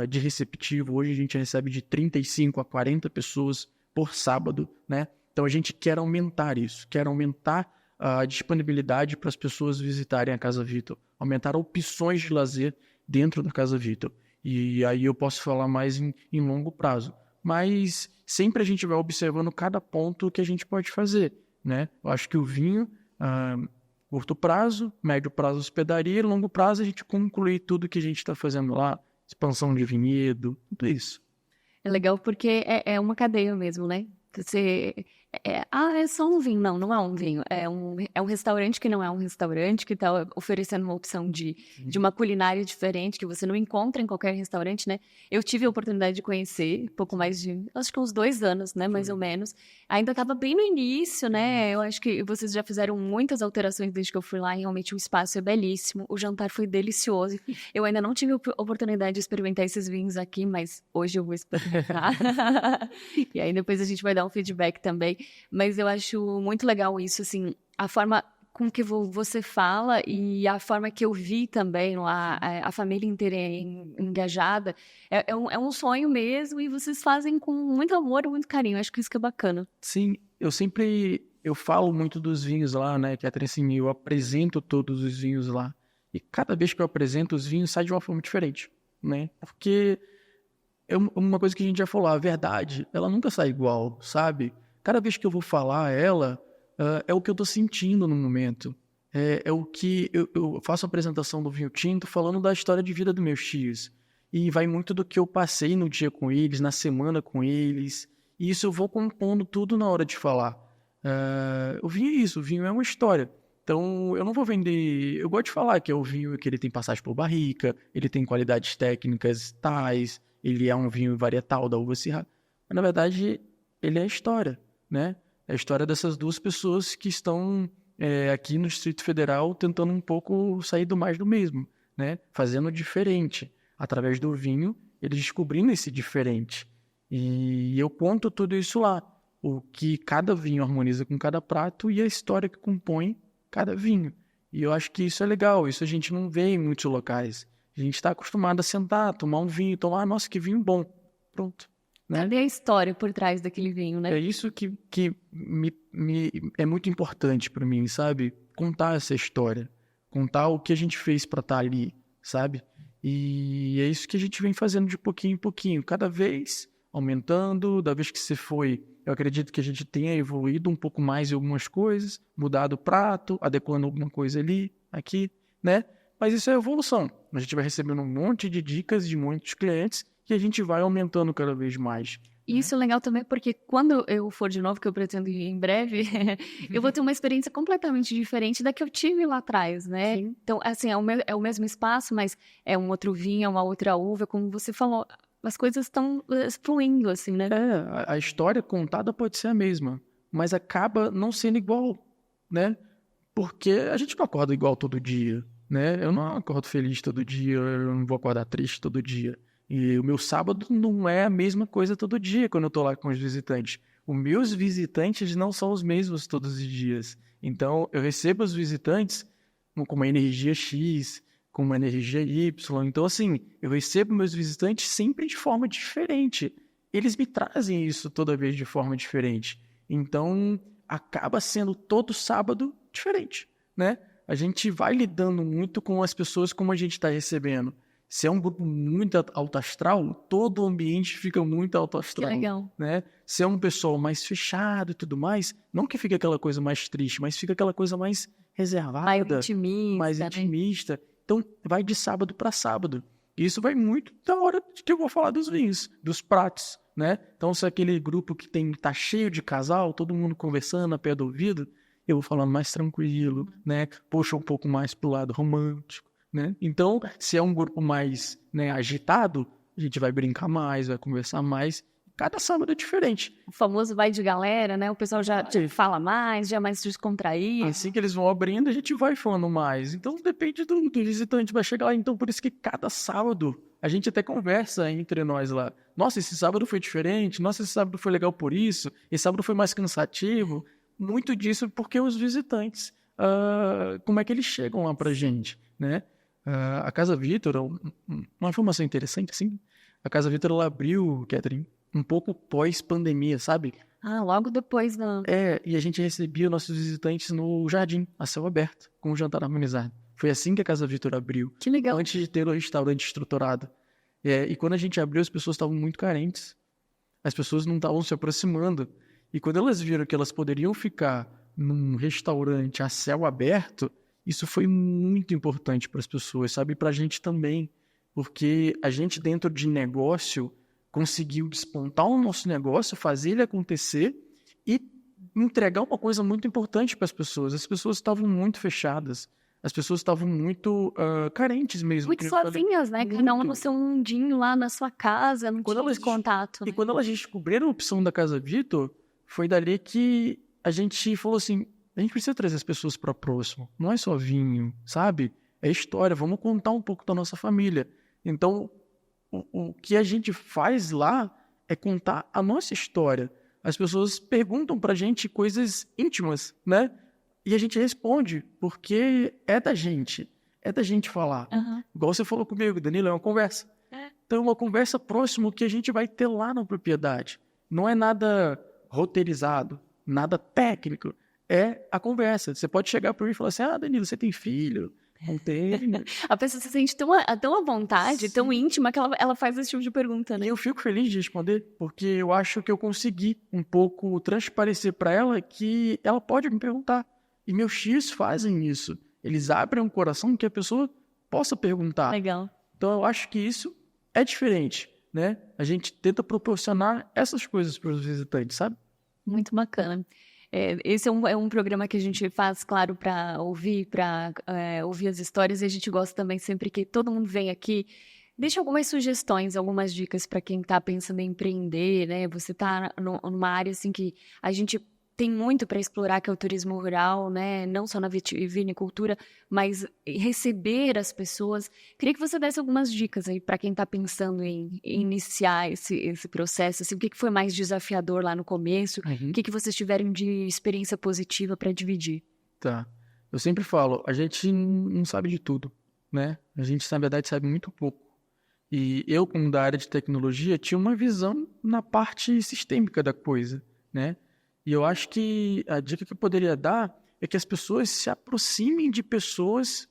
C: de receptivo. Hoje a gente recebe de 35 a 40 pessoas por sábado, né? Então a gente quer aumentar isso, quer aumentar a disponibilidade para as pessoas visitarem a Casa Vitor, aumentar opções de lazer dentro da Casa Vitor. E aí eu posso falar mais em longo prazo. Mas sempre a gente vai observando cada ponto que a gente pode fazer, né? Eu acho que o vinho, curto prazo, médio prazo hospedaria, longo prazo a gente concluir tudo que a gente está fazendo lá, expansão de vinhedo, tudo isso.
A: É legal porque é uma cadeia mesmo, né? É só um vinho. Não, não é um vinho. É um restaurante que não é um restaurante, que está oferecendo uma opção de uma culinária diferente, que você não encontra em qualquer restaurante, né? Eu tive a oportunidade de conhecer, pouco mais de, acho que uns 2 anos, né? Mais ou menos. Ainda estava bem no início, né? Eu acho que vocês já fizeram muitas alterações desde que eu fui lá, e realmente o espaço é belíssimo, o jantar foi delicioso. Eu ainda não tive a oportunidade de experimentar esses vinhos aqui, mas hoje eu vou experimentar. E aí depois a gente vai dar um feedback também. Mas eu acho muito legal isso, assim, a forma com que você fala e a forma que eu vi também lá, a família inteira engajada, é um sonho mesmo, e vocês fazem com muito amor e muito carinho. Acho que isso que é bacana.
C: Sim, eu falo muito dos vinhos lá, né, que assim, eu apresento todos os vinhos lá, e cada vez que eu apresento os vinhos sai de uma forma diferente, né, porque é uma coisa que a gente já falou, a verdade, ela nunca sai igual, sabe? Cada vez que eu vou falar ela, é o que eu estou sentindo no momento. É o que eu faço a apresentação do vinho tinto falando da história de vida dos meus tios. E vai muito do que eu passei no dia com eles, na semana com eles. E isso eu vou compondo tudo na hora de falar. O vinho é isso, o vinho é uma história. Então, eu não vou vender... Eu gosto de falar que é o vinho que ele tem passagem por barrica, ele tem qualidades técnicas tais, ele é um vinho varietal da uva Syrah. Mas, na verdade, ele é a história, né? É a história dessas 2 pessoas que estão aqui no Distrito Federal tentando um pouco sair do mais do mesmo, né? Fazendo diferente. Através do vinho, eles descobrindo esse diferente. E eu conto tudo isso lá. O que cada vinho harmoniza com cada prato e a história que compõe cada vinho. E eu acho que isso é legal. Isso a gente não vê em muitos locais. A gente está acostumado a sentar, tomar um vinho, tomar, nossa, que vinho bom. Pronto. Né?
A: Cadê a história por trás daquele vinho, né?
C: É isso que é muito importante para mim, sabe? Contar essa história. Contar o que a gente fez para estar ali, sabe? E é isso que a gente vem fazendo de pouquinho em pouquinho. Cada vez aumentando, da vez que você foi... Eu acredito que a gente tenha evoluído um pouco mais em algumas coisas, mudado o prato, adequando alguma coisa ali, aqui, né? Mas isso é evolução. A gente vai recebendo um monte de dicas de muitos clientes e a gente vai aumentando cada vez mais.
A: E isso é legal também porque quando eu for de novo, que eu pretendo ir em breve, eu vou ter uma experiência completamente diferente da que eu tive lá atrás, né? Sim. Então, assim, é o mesmo espaço, mas é um outro vinho, é uma outra uva, como você falou. As coisas estão fluindo, assim, né?
C: A história contada pode ser a mesma, mas acaba não sendo igual, né? Porque a gente não acorda igual todo dia, né? Eu não acordo feliz todo dia, eu não vou acordar triste todo dia. E o meu sábado não é a mesma coisa todo dia quando eu tô lá com os visitantes. Os meus visitantes não são os mesmos todos os dias. Então, eu recebo os visitantes com uma energia X, com uma energia Y. Então, assim, eu recebo meus visitantes sempre de forma diferente. Eles me trazem isso toda vez de forma diferente. Então, acaba sendo todo sábado diferente, né? A gente vai lidando muito com as pessoas como a gente está recebendo. Se é um grupo muito alto astral, todo o ambiente fica muito alto astral.
A: Que legal.
C: Né? Se é um pessoal mais fechado e tudo mais, não que fique aquela coisa mais triste, mas fica aquela coisa mais reservada. Mais intimista. Né? Então, vai de sábado para sábado. E isso vai muito da hora que eu vou falar dos vinhos, dos pratos, né? Então, se é aquele grupo que tá cheio de casal, todo mundo conversando a pé do ouvido, eu vou falando mais tranquilo, né? Puxa um pouco mais pro lado romântico, né? Então, se é um grupo mais, né, agitado, a gente vai brincar mais, vai conversar mais. cada sábado é diferente.
A: O famoso vai de galera, né? O pessoal já fala mais, já é mais descontraído.
C: Assim que eles vão abrindo, a gente vai falando mais. Então, depende do visitante, vai chegar lá. Então, por isso que cada sábado, a gente até conversa entre nós lá. Nossa, esse sábado foi diferente. Nossa, esse sábado foi legal por isso. Esse sábado foi mais cansativo. Muito disso porque os visitantes, como é que eles chegam lá pra gente, né? A Casa Vitor, uma informação interessante, assim, a Casa Vitor, ela abriu, Catherine, um pouco pós-pandemia, sabe?
A: Logo depois da...
C: E a gente recebia nossos visitantes no jardim, a céu aberto, com um jantar harmonizado. Foi assim que a Casa Vitor abriu.
A: Que legal.
C: Antes de ter o restaurante estruturado. E quando a gente abriu, as pessoas estavam muito carentes. As pessoas não estavam se aproximando. E quando elas viram que elas poderiam ficar num restaurante a céu aberto, isso foi muito importante para as pessoas, sabe? E para a gente também. Porque a gente, dentro de negócio, conseguiu despontar o nosso negócio, fazer ele acontecer e entregar uma coisa muito importante para as pessoas. As pessoas estavam muito fechadas, as pessoas estavam muito carentes mesmo.
A: Muito sozinhas, né? Cada um no seu mundinho lá na sua casa, não tinha esse contato.
C: E quando elas descobriram a opção da Casa Vitor, foi dali que a gente falou assim, a gente precisa trazer as pessoas para próximo. Não é só vinho, sabe? É história, vamos contar um pouco da nossa família. Então, o que a gente faz lá é contar a nossa história. As pessoas perguntam pra gente coisas íntimas, né? E a gente responde, porque é da gente falar.
A: Uhum.
C: Igual você falou comigo, Danilo, é uma conversa. Então, é uma conversa próxima que a gente vai ter lá na propriedade. Não é nada roteirizado, nada técnico. É a conversa. Você pode chegar para mim e falar assim, Danilo, você tem filho? Não tem.
A: A pessoa se sente tão à vontade, tão íntima, que ela faz esse tipo de pergunta, né?
C: E eu fico feliz de responder, porque eu acho que eu consegui um pouco transparecer para ela que ela pode me perguntar. E meus tios fazem isso. Eles abrem um coração que a pessoa possa perguntar.
A: Legal.
C: Então eu acho que isso é diferente, né? A gente tenta proporcionar essas coisas para os visitantes, sabe?
A: Muito bacana. Esse é um programa que a gente faz, claro, para ouvir as histórias, e a gente gosta também sempre que todo mundo vem aqui. Deixa algumas sugestões, algumas dicas para quem está pensando em empreender, né? Você está numa área assim que a gente tem muito para explorar, que é o turismo rural, né? Não só na vinicultura, mas receber as pessoas. Queria que você desse algumas dicas aí para quem está pensando em iniciar esse processo. Assim, o que foi mais desafiador lá no começo?
C: Uhum.
A: O que vocês tiveram de experiência positiva para dividir?
C: Tá. Eu sempre falo, a gente não sabe de tudo, né? A gente, na verdade, sabe muito pouco. E eu, como da área de tecnologia, tinha uma visão na parte sistêmica da coisa, né? E eu acho que a dica que eu poderia dar é que as pessoas se aproximem de pessoas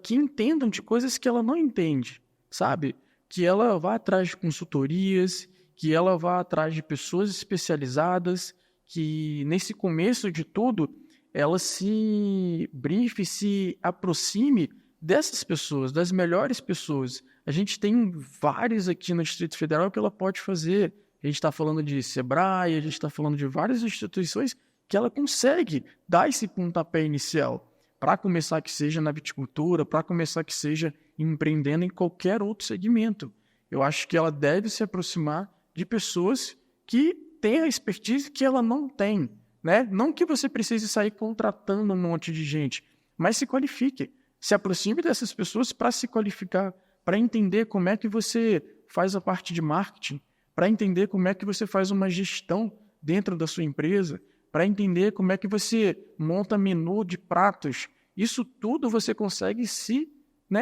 C: que entendam de coisas que ela não entende, sabe? Que ela vá atrás de consultorias, que ela vá atrás de pessoas especializadas, que nesse começo de tudo, ela se briefe, se aproxime dessas pessoas, das melhores pessoas. A gente tem vários aqui no Distrito Federal que ela pode fazer. A gente está falando de Sebrae, a gente está falando de várias instituições que ela consegue dar esse pontapé inicial para começar que seja na viticultura, para começar que seja empreendendo em qualquer outro segmento. Eu acho que ela deve se aproximar de pessoas que têm a expertise que ela não tem, né? Não que você precise sair contratando um monte de gente, mas se qualifique. Se aproxime dessas pessoas para se qualificar, para entender como é que você faz a parte de marketing, para entender como é que você faz uma gestão dentro da sua empresa, para entender como é que você monta menu de pratos. Isso tudo você consegue se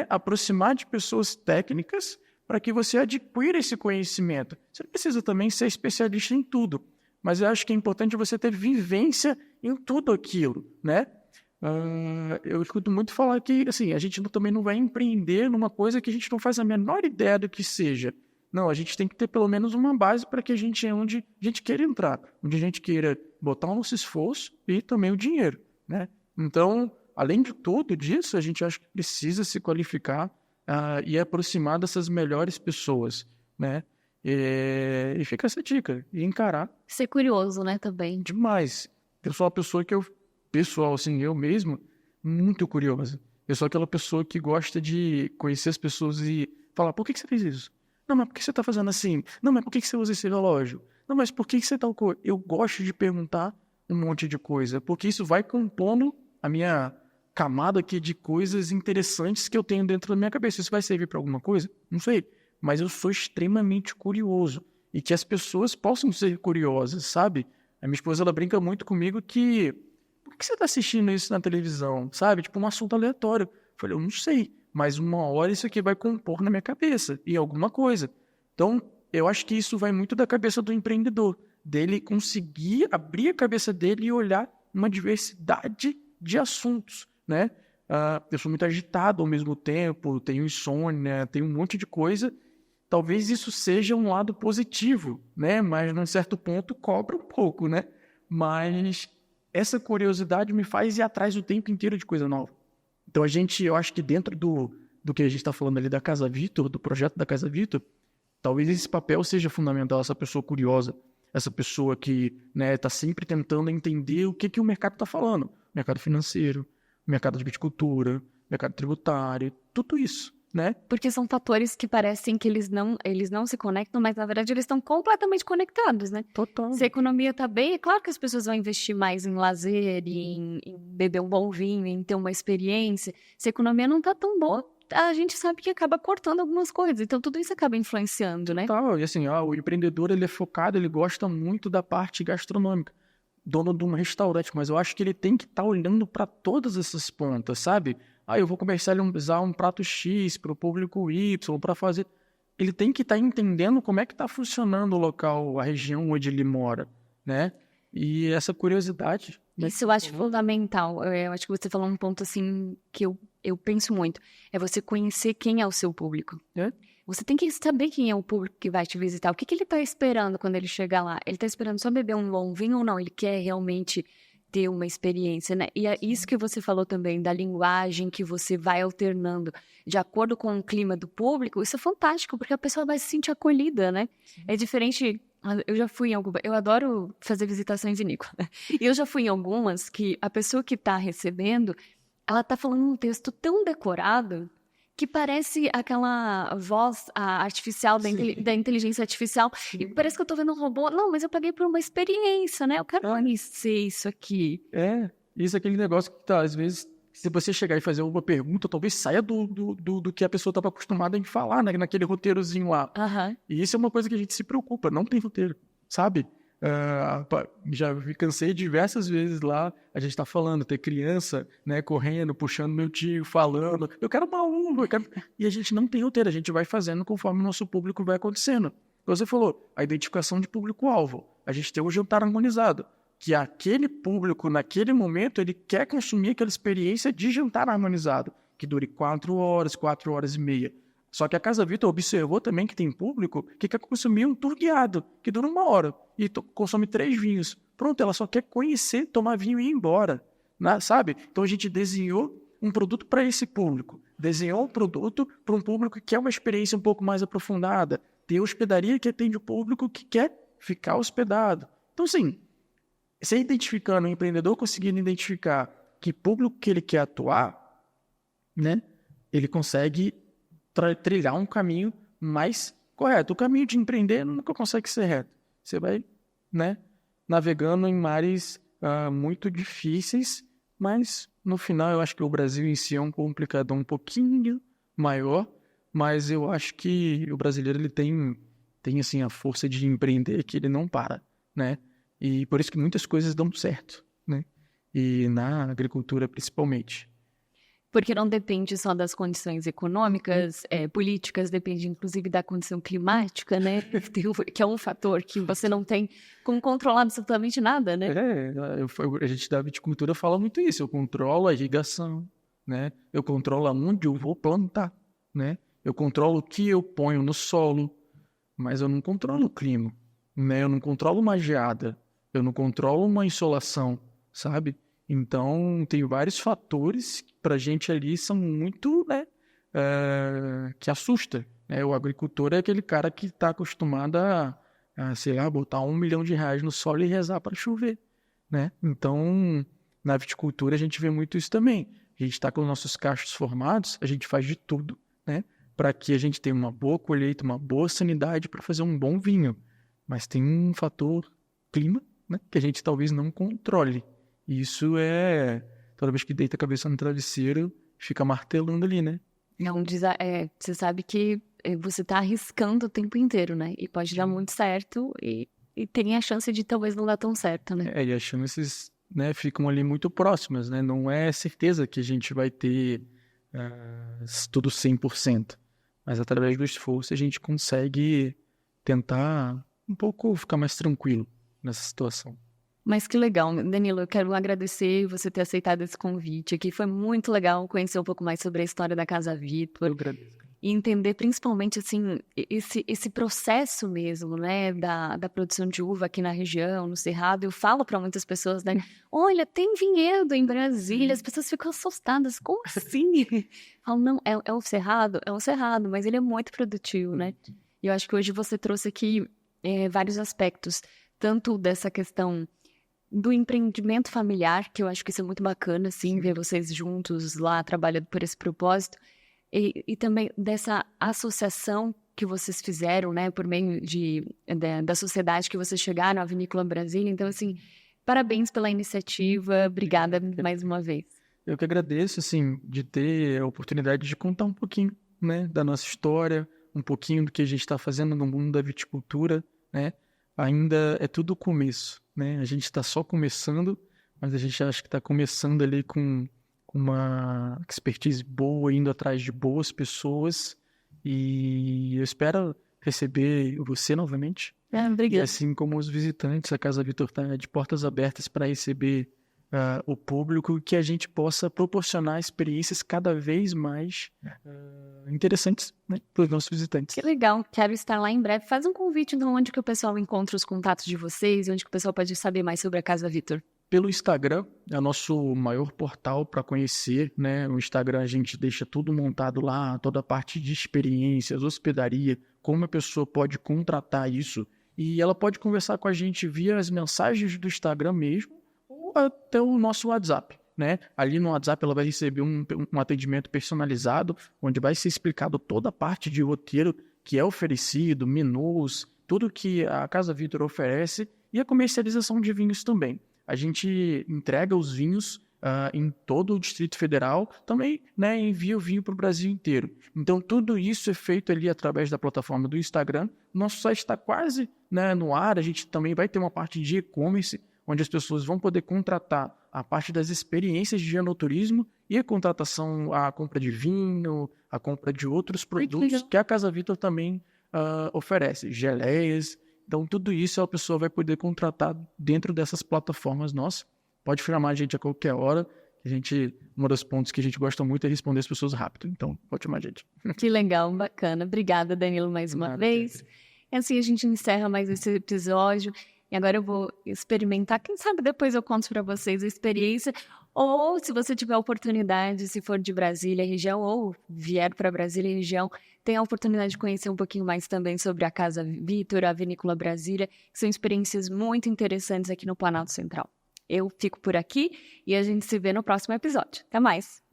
C: aproximar de pessoas técnicas para que você adquira esse conhecimento. Você não precisa também ser especialista em tudo, mas eu acho que é importante você ter vivência em tudo aquilo, né? Eu escuto muito falar que assim, a gente também não vai empreender numa coisa que a gente não faz a menor ideia do que seja. Não, a gente tem que ter pelo menos uma base para que a gente onde a gente queira entrar, onde a gente queira botar o nosso esforço e também o dinheiro, né? Então, além de tudo disso, a gente acha que precisa se qualificar e aproximar dessas melhores pessoas, né? E fica essa dica, e encarar.
A: Ser curioso, né, também.
C: Demais. Eu sou uma pessoa que eu mesmo, muito curiosa. Eu sou aquela pessoa que gosta de conhecer as pessoas e falar, por que você fez isso? Não, mas por que você está fazendo assim? Não, mas por que você usa esse relógio? Não, mas por que você tal coisa? Eu gosto de perguntar um monte de coisa, porque isso vai compondo a minha camada aqui de coisas interessantes que eu tenho dentro da minha cabeça. Isso vai servir para alguma coisa? Não sei. Mas eu sou extremamente curioso. E que as pessoas possam ser curiosas, sabe? A minha esposa, ela brinca muito comigo que... Por que você está assistindo isso na televisão? Sabe? Tipo, um assunto aleatório. Eu falei, eu não sei. Mas uma hora isso aqui vai compor na minha cabeça. E alguma coisa. Então, eu acho que isso vai muito da cabeça do empreendedor. Dele conseguir abrir a cabeça dele e olhar uma diversidade de assuntos, né? Eu sou muito agitado ao mesmo tempo, tenho insônia, tenho um monte de coisa. Talvez isso seja um lado positivo, né? Mas, num certo ponto, cobra um pouco, né? Mas essa curiosidade me faz ir atrás o tempo inteiro de coisa nova. Então, eu acho que dentro do que a gente está falando ali da Casa Vitor, do projeto da Casa Vitor, talvez esse papel seja fundamental, essa pessoa curiosa, essa pessoa que, né, está sempre tentando entender o que o mercado está falando. Mercado financeiro, mercado de viticultura, mercado tributário, tudo isso, né?
A: Porque são fatores que parecem que eles não se conectam, mas na verdade eles estão completamente conectados, né?
C: Total.
A: Se a economia está bem, é claro que as pessoas vão investir mais em lazer, em beber um bom vinho, em ter uma experiência. Se a economia não está tão boa, a gente sabe que acaba cortando algumas coisas. Então tudo isso acaba influenciando, né?
C: Total. E assim, o empreendedor, ele é focado, ele gosta muito da parte gastronômica. Dono de um restaurante, mas eu acho que ele tem que estar olhando para todas essas pontas, sabe? Eu vou comercializar um prato X para o público Y, para fazer... Ele tem que estar entendendo como é que está funcionando o local, a região onde ele mora, né? E essa curiosidade... né?
A: Isso eu acho fundamental. Eu acho que você falou um ponto assim que eu penso muito. É você conhecer quem é o seu público.
C: É?
A: Você tem que saber quem é o público que vai te visitar. O que ele está esperando quando ele chegar lá? Ele está esperando só beber um bom vinho ou não? Ele quer realmente ter uma experiência, né? E é isso que você falou também, da linguagem que você vai alternando de acordo com o clima do público. Isso é fantástico, porque a pessoa vai se sentir acolhida, né? Sim. É diferente... Eu já fui em algumas... Eu adoro fazer visitações vinícolas. E eu já fui em algumas que a pessoa que está recebendo, ela está falando um texto tão decorado que parece aquela voz artificial da inteligência artificial. Sim. E parece que eu tô vendo um robô. Não, mas eu paguei por uma experiência, né? Eu quero conhecer isso aqui.
C: Isso é aquele negócio que tá, às vezes, se você chegar e fazer uma pergunta, talvez saia do que a pessoa estava acostumada em falar, né? Naquele roteirozinho lá.
A: Uhum.
C: E isso é uma coisa que a gente se preocupa, não tem roteiro, sabe? Já me cansei diversas vezes lá, a gente tá falando, ter criança, né, correndo, puxando meu tio, falando, eu quero uma uva, e a gente não tem roteiro, a gente vai fazendo conforme o nosso público vai acontecendo. Você falou, a identificação de público-alvo, a gente tem um jantar harmonizado, que aquele público, naquele momento, ele quer consumir aquela experiência de jantar harmonizado, que dure 4 horas, 4 horas e meia. Só que a Casa Vitor observou também que tem público que quer consumir um tour guiado, que dura 1 hora, e consome 3 vinhos. Pronto, ela só quer conhecer, tomar vinho e ir embora, né? Sabe? Então a gente desenhou um produto para esse público, desenhou um produto para um público que quer uma experiência um pouco mais aprofundada, tem hospedaria que atende o público que quer ficar hospedado. Então, assim, você identificando, o empreendedor conseguindo identificar que público que ele quer atuar, né? Ele consegue trilhar um caminho mais correto. O caminho de empreender nunca consegue ser reto. Você vai, né, navegando em mares muito difíceis, mas no final eu acho que o Brasil em si é um complicador um pouquinho maior, mas eu acho que o brasileiro ele tem assim a força de empreender que ele não para, né? E por isso que muitas coisas dão certo, né? E na agricultura principalmente.
A: Porque não depende só das condições econômicas, políticas, depende inclusive da condição climática, né? Que é um fator que você não tem como controlar absolutamente nada, né?
C: A gente da viticultura fala muito isso. Eu controlo a irrigação, né? Eu controlo aonde eu vou plantar, né? Eu controlo o que eu ponho no solo, mas eu não controlo o clima, né? Eu não controlo uma geada, eu não controlo uma insolação, sabe? Então, tem vários fatores que para a gente ali são muito, né, que assusta. Né? O agricultor é aquele cara que está acostumado sei lá, botar R$1 milhão no solo e rezar para chover. Né? Então, na viticultura a gente vê muito isso também. A gente está com os nossos cachos formados, a gente faz de tudo, né, para que a gente tenha uma boa colheita, uma boa sanidade para fazer um bom vinho. Mas tem um fator clima, né, que a gente talvez não controle. E isso toda vez que deita a cabeça no travesseiro, fica martelando ali, né?
A: Você sabe que você está arriscando o tempo inteiro, né? E pode dar muito certo e tem a chance de talvez não dar tão certo, né?
C: E as chances, né, ficam ali muito próximas, né? Não é certeza que a gente vai ter tudo 100%. Mas através do esforço a gente consegue tentar um pouco ficar mais tranquilo nessa situação.
A: Mas que legal, Danilo, eu quero agradecer você ter aceitado esse convite aqui. Foi muito legal conhecer um pouco mais sobre a história da Casa Vitor.
C: Eu agradeço.
A: E entender principalmente, assim, esse processo mesmo, né, da produção de uva aqui na região, no Cerrado. Eu falo para muitas pessoas, né, olha, tem vinhedo em Brasília. As pessoas ficam assustadas, como assim? Falam, não, é um Cerrado? É um Cerrado, mas ele é muito produtivo, né? E eu acho que hoje você trouxe aqui vários aspectos, tanto dessa questão do empreendimento familiar, que eu acho que isso é muito bacana, assim, ver vocês juntos lá, trabalhando por esse propósito, e também dessa associação que vocês fizeram, né, por meio da sociedade que vocês chegaram, a Vinícola Brasília. Então, assim, parabéns pela iniciativa, obrigada mais uma vez.
C: Eu que agradeço, assim, de ter a oportunidade de contar um pouquinho, né, da nossa história, um pouquinho do que a gente está fazendo no mundo da viticultura, né? Ainda é tudo o começo, né? A gente está só começando, mas a gente acha que está começando ali com uma expertise boa, indo atrás de boas pessoas, e eu espero receber você novamente.
A: Obrigada.
C: E assim como os visitantes, a Casa Vitor está de portas abertas para receber o público, que a gente possa proporcionar experiências cada vez mais interessantes, né, para os nossos visitantes.
A: Que legal, quero estar lá em breve. Faz um convite, então, onde que o pessoal encontra os contatos de vocês, onde que o pessoal pode saber mais sobre a Casa Vitor.
C: Pelo Instagram, é o nosso maior portal para conhecer, né? O Instagram a gente deixa tudo montado lá, toda a parte de experiências, hospedaria, como a pessoa pode contratar isso, e ela pode conversar com a gente via as mensagens do Instagram mesmo, ou até o nosso WhatsApp, né? Ali no WhatsApp ela vai receber um atendimento personalizado, onde vai ser explicado toda a parte de roteiro que é oferecido, menus, tudo que a Casa Vitor oferece, e a comercialização de vinhos também. A gente entrega os vinhos em todo o Distrito Federal, também, né, envia o vinho para o Brasil inteiro. Então, tudo isso é feito ali através da plataforma do Instagram. Nosso site está quase, né, no ar. A gente também vai ter uma parte de e-commerce, onde as pessoas vão poder contratar a parte das experiências de enoturismo e a contratação, a compra de vinho, a compra de outros produtos que a Casa Vitor também oferece, geleias. Então, tudo isso a pessoa vai poder contratar dentro dessas plataformas nossas. Pode chamar a gente a qualquer hora. Uma dos pontos que a gente gosta muito é responder as pessoas rápido. Então, pode chamar a gente.
A: Que legal, bacana. Obrigada, Danilo, mais uma vez. E assim a gente encerra mais esse episódio. E agora eu vou experimentar. Quem sabe depois eu conto para vocês a experiência. Ou, se você tiver a oportunidade, se for de Brasília, região, ou vier para Brasília, região, tem a oportunidade de conhecer um pouquinho mais também sobre a Casa Vitor, a Vinícola Brasília, que são experiências muito interessantes aqui no Planalto Central. Eu fico por aqui e a gente se vê no próximo episódio. Até mais!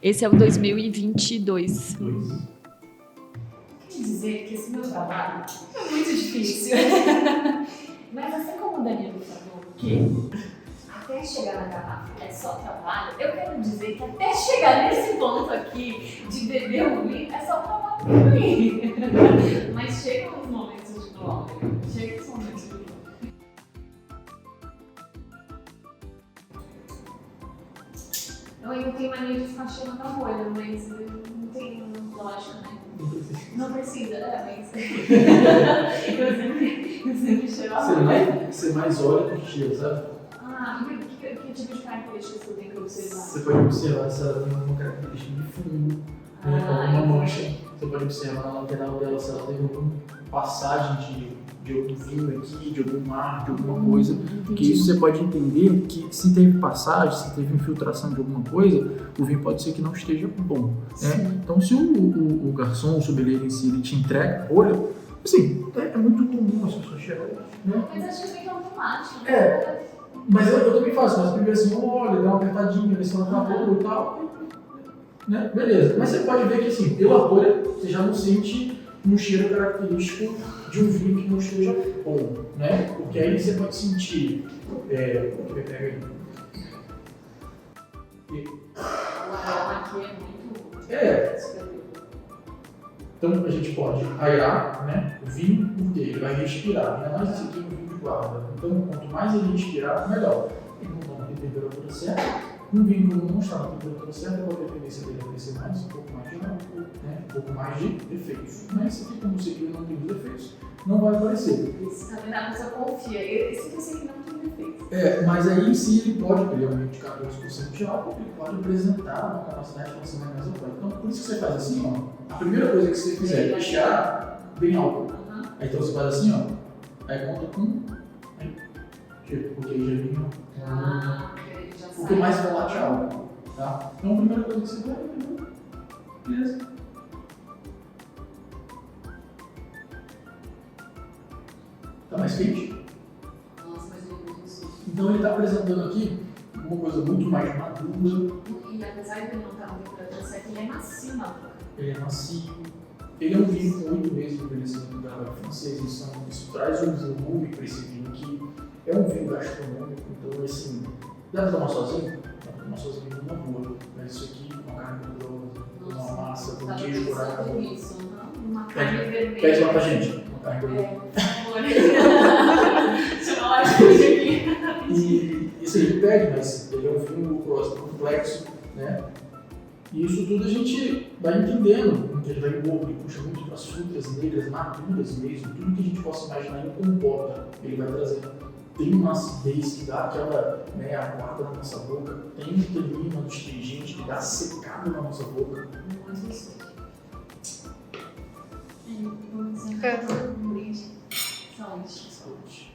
A: Esse é o 2022. Quer dizer que esse meu trabalho é muito difícil. Mas assim como o Danilo falou que até chegar na garrafa é só trabalho, eu quero dizer que até chegar nesse ponto aqui de beber o vinho é só trabalho pra mim. Mas chegam os momentos de glória. Chegam os momentos de glória. Eu ainda tenho mania de ficar cheirando a rolha, mas não tem lógica, né? Não precisa, mas eu sempre cheiro a rolha.
C: Você mais olha do que cheira, sabe?
A: Que tipo de características você tem que observar?
C: Você pode observar se ela tem alguma característica de fungo, né, alguma mancha. Você pode observar na lateral dela se ela tem alguma passagem de algum vinho aqui, de algum mar, de alguma coisa. Porque isso você pode entender que se teve passagem, se teve infiltração de alguma coisa, o vinho pode ser que não esteja bom. Né? Então, se o garçom, o sommelier em si, ele te entrega a rolha, assim, é muito comum as pessoas cheirarem. Né?
A: Mas acho que fica automático.
C: Mas eu também faço, mas primeiro assim, olha, dá uma apertadinha, ver se ela tá boa e tal. né? Beleza. Mas você pode ver que, assim, pela folha, você já não sente um cheiro característico de um vinho que não esteja bom, né? Porque aí você pode sentir... pega aí.
A: O aroma aqui é muito...
C: Então a gente pode aerar, né, o vinho, porque ele vai respirar, ainda mais esse aqui é um vinho de guarda. Então quanto mais ele respirar, melhor. Ele não está na temperatura certa. Um vinho que não está na temperatura certa, pode a tendência dele a crescer mais, um pouco mais de álcool, né, um pouco mais de defeitos. Mas esse aqui, como você viu, não tem defeitos, não vai aparecer.
A: Isso também a pessoa confia. Esse aqui não tem defeitos.
C: Mas aí em si ele pode, ele é um vinho de 14% de álcool, ele pode apresentar uma capacidade de consumir mais alcoólica. Então por isso que você faz assim, ó. A primeira coisa que você fizer é deixar bem álcool. Aí então você faz assim, ó. Aí conta com. Porque aí já vinho. O que mais volátil é álcool. Tá? Então a primeira coisa que você faz é. Beleza. Tá mais quente?
A: Nossa, mas eu não sei.
C: Então ele está apresentando aqui uma coisa muito mais madura.
A: E apesar de ele não estar na temperatura certa, ele é macio na boca.
C: Ele é macio. Ele é um vinho com 8 meses de envelhecimento da garrafa francesa. Isso traz um volume para esse vinho aqui. É um vinho gastronômico, então assim, dá para tomar sozinho? Dá para tomar sozinho numa boa. Mas isso aqui, uma carne gordurosa, uma massa, com queijo curado.
A: Uma carne vermelha.
C: Pede lá pra gente. Uma carne gordurosa. E isso aí pede, mas ele é um vinho complexo, né? E isso tudo a gente vai entendendo, que ele vai embora, ele puxa muito para as frutas negras, maduras mesmo, tudo que a gente possa imaginar ele comporta, ele vai trazendo. Tem uma acidez que dá aquela, né, aguarda na nossa boca, tem um tanino astringente que dá secado na nossa boca. Saúde.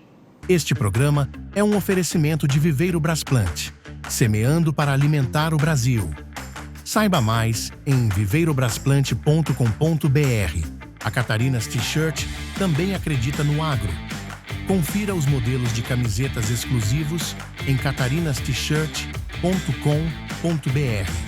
B: Este programa é um oferecimento de Viveiro Brasplante, semeando para alimentar o Brasil. Saiba mais em viveirobrasplante.com.br. A Catarinas T-Shirt também acredita no agro. Confira os modelos de camisetas exclusivos em catarinast-shirt.com.br.